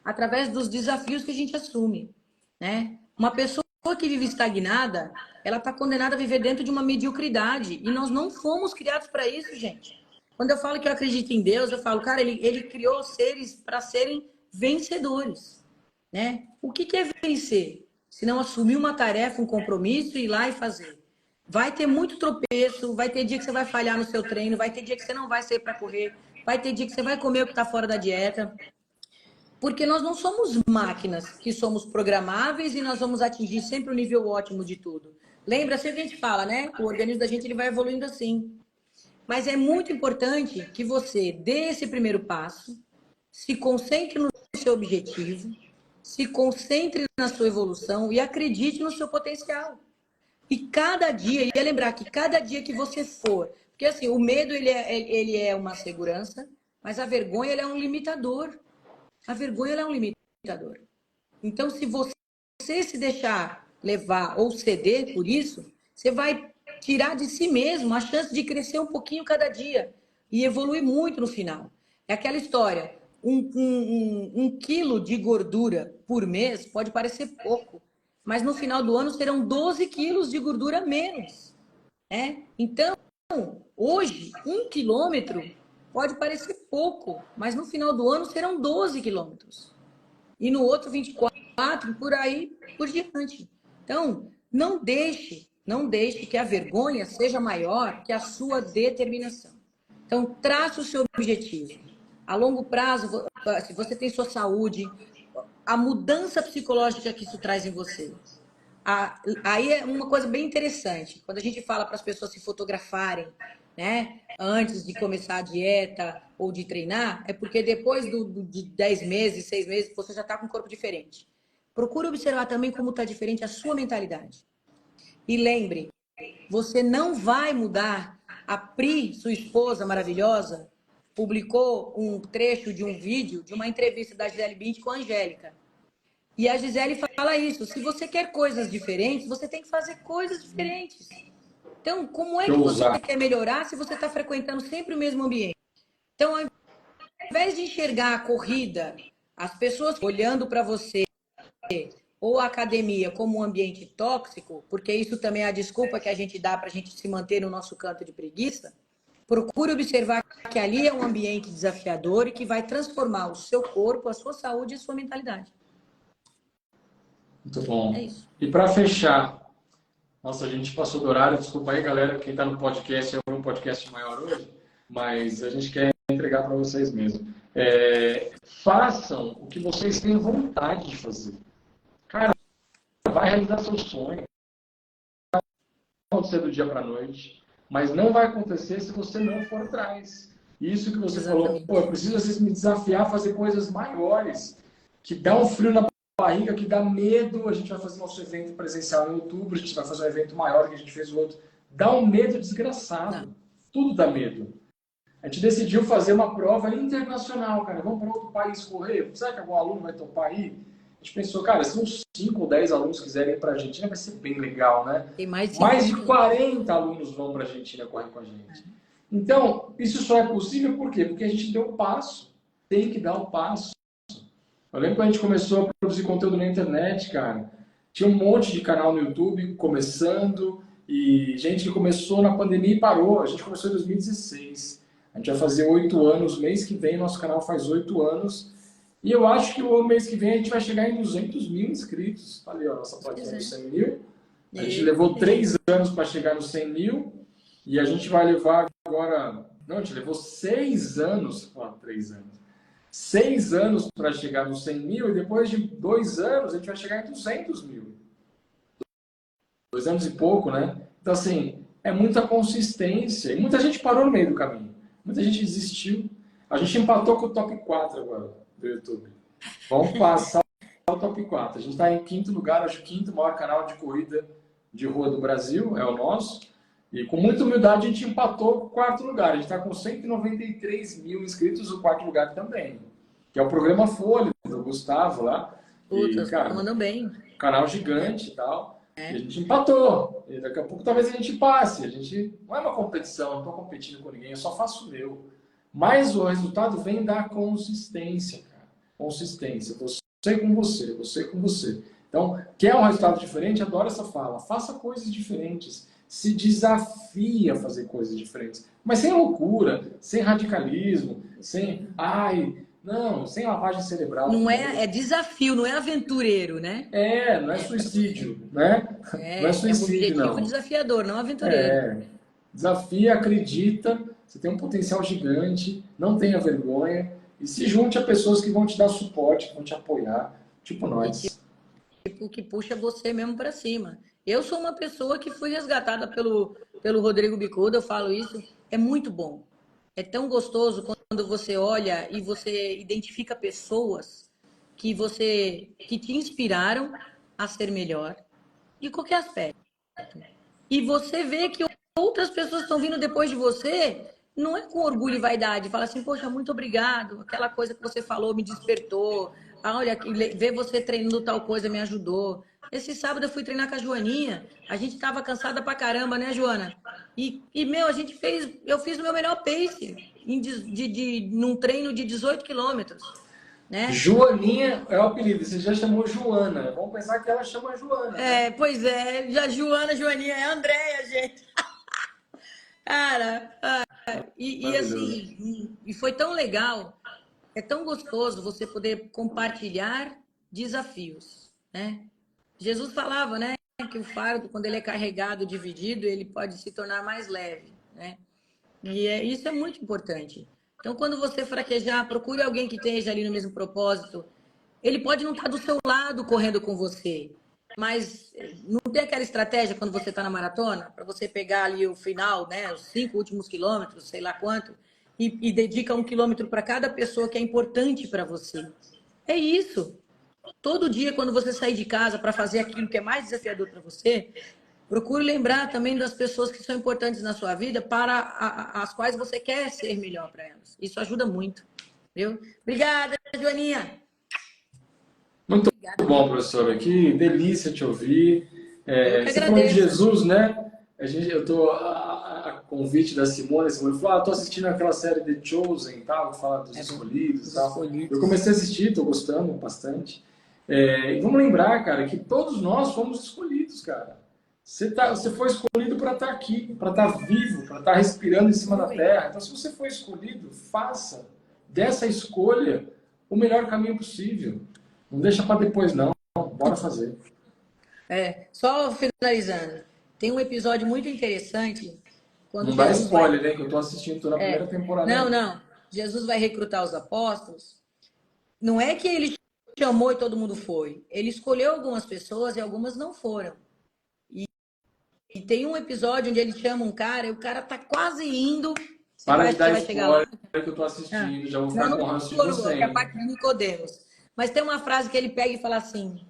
através dos desafios que a gente assume, né? Uma pessoa que vive estagnada, ela está condenada a viver dentro de uma mediocridade, e nós não fomos criados para isso, gente. Quando eu falo que eu acredito em Deus, eu falo, cara, ele criou seres para serem vencedores, né? O que é vencer? Se não assumir uma tarefa, um compromisso, ir lá e fazer. Vai ter muito tropeço, vai ter dia que você vai falhar no seu treino, vai ter dia que você não vai sair para correr, vai ter dia que você vai comer o que está fora da dieta. Porque nós não somos máquinas que somos programáveis e nós vamos atingir sempre o nível ótimo de tudo. Lembra, sempre a gente fala, né? O organismo da gente ele vai evoluindo assim. Mas é muito importante que você dê esse primeiro passo, se concentre no seu objetivo, se concentre na sua evolução e acredite no seu potencial. E cada dia, e é lembrar que cada dia que você for, porque assim, o medo ele é uma segurança, mas a vergonha ele é um limitador. A vergonha ela é um limitador. Então, se você se deixar levar ou ceder por isso, você vai tirar de si mesmo a chance de crescer um pouquinho cada dia e evoluir muito no final. É aquela história, um quilo de gordura por mês pode parecer pouco, mas no final do ano serão 12 quilos de gordura menos. Né? Então, hoje, 1 quilômetro pode parecer pouco, mas no final do ano serão 12 quilômetros. E no outro 24, por aí por diante. Então, não deixe que a vergonha seja maior que a sua determinação. Então, trace o seu objetivo. A longo prazo, se você tem sua saúde, a mudança psicológica que isso traz em você. Aí é uma coisa bem interessante. Quando a gente fala para as pessoas se fotografarem, né, antes de começar a dieta ou de treinar, é porque depois de 10 meses, 6 meses, você já está com um corpo diferente. Procure observar também como está diferente a sua mentalidade. E lembre, você não vai mudar. A Pri, sua esposa maravilhosa, publicou um trecho de um vídeo de uma entrevista da Gisele Bündchen com a Angélica. E a Gisele fala isso, se você quer coisas diferentes, você tem que fazer coisas diferentes. Então, como é que você quer melhorar se você está frequentando sempre o mesmo ambiente? Então, ao invés de enxergar a corrida, as pessoas olhando para você ou a academia como um ambiente tóxico, porque isso também é a desculpa que a gente dá para a gente se manter no nosso canto de preguiça, procure observar que ali é um ambiente desafiador e que vai transformar o seu corpo, a sua saúde e a sua mentalidade. Muito bom. E para fechar, nossa, a gente passou do horário, desculpa aí, galera, quem está no podcast, é um podcast maior hoje, mas a gente quer entregar para vocês mesmo. Façam o que vocês têm vontade de fazer. Cara, vai realizar seu sonho. Não vai acontecer do dia para a noite, mas não vai acontecer se você não for atrás. Isso que você falou, eu preciso me desafiar a fazer coisas maiores, que dá um frio na barriga, que dá medo. A gente vai fazer nosso evento presencial em outubro, a gente vai fazer um evento maior que a gente fez o outro. Dá um medo desgraçado. Não. Tudo dá medo. A gente decidiu fazer uma prova internacional, cara. Vamos para outro país correr? Será que algum aluno vai topar aí? A gente pensou, cara, se uns 5 ou 10 alunos quiserem ir para a Argentina, vai ser bem legal, né? Tem mais de 40 alunos vão para a Argentina correr com a gente. Então, isso só é possível por quê? Porque a gente deu um passo. Tem que dar um passo. Eu lembro quando a gente começou a produzir conteúdo na internet, cara. Tinha um monte de canal no YouTube começando e gente que começou na pandemia e parou. A gente começou em 2016. A gente vai fazer 8 anos. Mês que vem, nosso canal faz 8 anos. E eu acho que o mês que vem a gente vai chegar em 200 mil inscritos. Falei, ó, nossa plaquinha de 100 mil. A gente levou 3 anos para chegar nos 100 mil e a gente vai levar agora... Não, a gente levou 6 anos, 3 anos. 6 anos para chegar nos 100 mil e depois de 2 anos a gente vai chegar em 200 mil. 2 anos e pouco, né? Então, assim, é muita consistência. E muita gente parou no meio do caminho. Muita gente desistiu. A gente empatou com o top 4 agora do YouTube. Vamos passar o top 4. A gente está em 5º lugar, acho que o 5º maior canal de corrida de rua do Brasil, é o nosso. E com muita humildade a gente empatou com o 4º lugar. A gente está com 193 mil inscritos, o 4º lugar também. Que é o programa Folha, do Gustavo lá. Puta, os caras mandam bem. Canal gigante e tal. E a gente empatou. E daqui a pouco talvez a gente passe. A gente não é uma competição, não estou competindo com ninguém, eu só faço o meu. Mas o resultado vem da consistência, cara. Consistência. Você com você, você com você. Então, quer um resultado diferente? Adoro essa fala. Faça coisas diferentes. Se desafie a fazer coisas diferentes. Mas sem loucura, sem radicalismo, sem... Não, sem lavagem cerebral. Não é desafio, não é aventureiro, né? Não é suicídio, né? Não é suicídio, um objetivo desafiador, não aventureiro. Desafia, acredita, você tem um potencial gigante, não tenha vergonha e se junte a pessoas que vão te dar suporte, que vão te apoiar, tipo nós. Tipo, que puxa você mesmo para cima. Eu sou uma pessoa que fui resgatada pelo Rodrigo Bicuda, eu falo isso, é muito bom. É tão gostoso quando você olha e você identifica pessoas que te inspiraram a ser melhor, de qualquer aspecto. E você vê que outras pessoas estão vindo depois de você, não é com orgulho e vaidade, fala assim, poxa, muito obrigado, aquela coisa que você falou me despertou, olha, ver você treinando tal coisa me ajudou. Esse sábado eu fui treinar com a Joaninha, a gente tava cansada pra caramba, né, Joana? Meu, eu fiz o meu melhor pace num treino de 18 quilômetros. Né? Joaninha é o apelido, você já chamou Joana. Vamos pensar que ela chama Joana. Né? Pois é, já Joaninha, é a Andréia, gente. Cara, assim, e foi tão legal, é tão gostoso você poder compartilhar desafios, né? Jesus falava, né, que o fardo, quando ele é carregado, dividido, ele pode se tornar mais leve, né? E isso é muito importante. Então, quando você fraquejar, procure alguém que esteja ali no mesmo propósito. Ele pode não estar do seu lado correndo com você, mas não tem aquela estratégia quando você está na maratona, para você pegar ali o final, né, os 5 últimos quilômetros, sei lá quanto, e dedica 1 quilômetro para cada pessoa que é importante para você. É isso. Todo dia, quando você sair de casa para fazer aquilo que é mais desafiador para você, procure lembrar também das pessoas que são importantes na sua vida, para as quais você quer ser melhor para elas. Isso ajuda muito. Viu? Obrigada, Joaninha. Muito bom, professora. Que delícia te ouvir. Você falou de Jesus, né? Eu estou a convite da Simone falou, estou assistindo aquela série The Chosen, tal, que fala dos escolhidos, tal. Eu comecei a assistir, estou gostando bastante. E vamos lembrar, cara, que todos nós fomos escolhidos, cara. Você foi escolhido para estar aqui, para estar vivo, para estar respirando em cima da terra. Então, se você foi escolhido, faça dessa escolha o melhor caminho possível. Não deixa para depois, não. Bora fazer. Só finalizando. Tem um episódio muito interessante. Não dá spoiler, né? Que eu estou assistindo, na primeira temporada. Não. Jesus vai recrutar os apóstolos. Não é que ele chamou e todo mundo foi. Ele escolheu algumas pessoas e algumas não foram. E tem um episódio onde ele chama um cara e o cara tá quase indo. Para de dar spoiler que eu estou assistindo. Já vou ficar com ranço de você. É a parte de Nicodemos. Mas tem uma frase que ele pega e fala assim: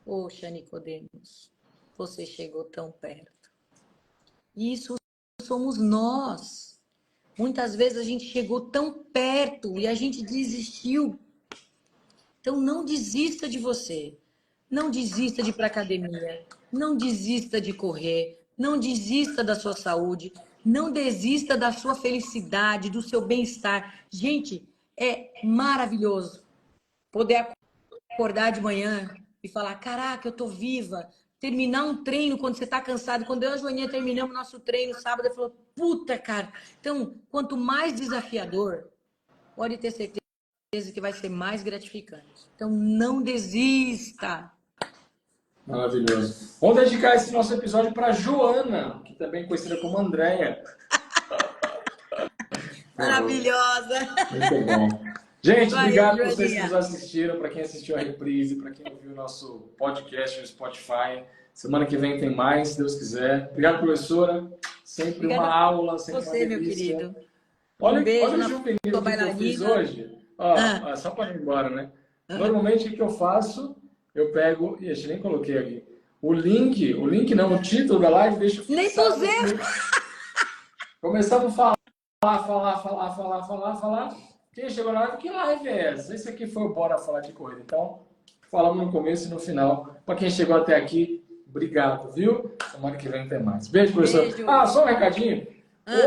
poxa, Nicodemos, você chegou tão perto. Isso somos nós. Muitas vezes a gente chegou tão perto e a gente desistiu. Então não desista de você. Não desista de ir para a academia. Não desista de correr. Não desista da sua saúde. Não desista da sua felicidade, do seu bem-estar. Gente, é maravilhoso poder acordar de manhã e falar, caraca, eu tô viva. Terminar um treino quando você tá cansado. Quando eu e a Joaninha terminamos nosso treino sábado, eu falei, puta, cara. Então, quanto mais desafiador, pode ter certeza que vai ser mais gratificante. Então, não desista. Maravilhoso. Vamos dedicar esse nosso episódio para Joana, que também é conhecida como Andréia. Maravilhosa. Muito bom. Gente, Vai, obrigado por Joaninha. vocês que nos assistiram, para quem assistiu a reprise, para quem ouviu o nosso podcast no Spotify. Semana que vem tem mais, se Deus quiser. Obrigado, professora. Sempre Obrigada uma aula, sempre você, uma meu delícia. querido. Olha, Um beijo olha o na juvenil sua que eu fiz bailarina. hoje. Ó, ó, só para ir embora, né? Normalmente o que eu faço? Eu pego. Ixi, nem coloquei aqui. O link não, o título da live, deixa eu Nem fixado pusemos. aqui. Começamos a falar. Quem chegou na live, que live é essa? Esse aqui foi o Bora Falar de Corrida. Então, falamos no começo e no final. Para quem chegou até aqui, obrigado, viu? Semana que vem tem mais. Beijo, professor. Beijo. Ah, só um recadinho.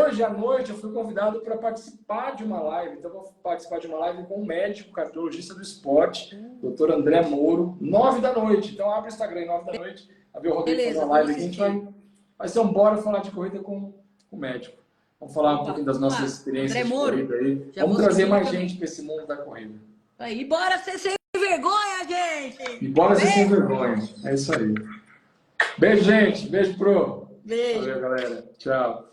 Hoje à noite eu fui convidado para participar de uma live. Então, eu vou participar de uma live com um médico cardiologista do esporte, Dr. André Moro, 9 da noite. Então, abre o Instagram, 9 da noite. A ver o Rodrigo fazer uma live aqui. A gente vai ser um Bora Falar de Corrida com o médico. Vamos falar um pouquinho das nossas experiências de corrida aí. Vamos trazer mais gente para esse mundo da corrida. Aí, bora ser sem vergonha, gente! E bora ser sem vergonha. É isso aí. Beijo, gente. Beijo, pro. Beijo. Valeu, galera. Tchau.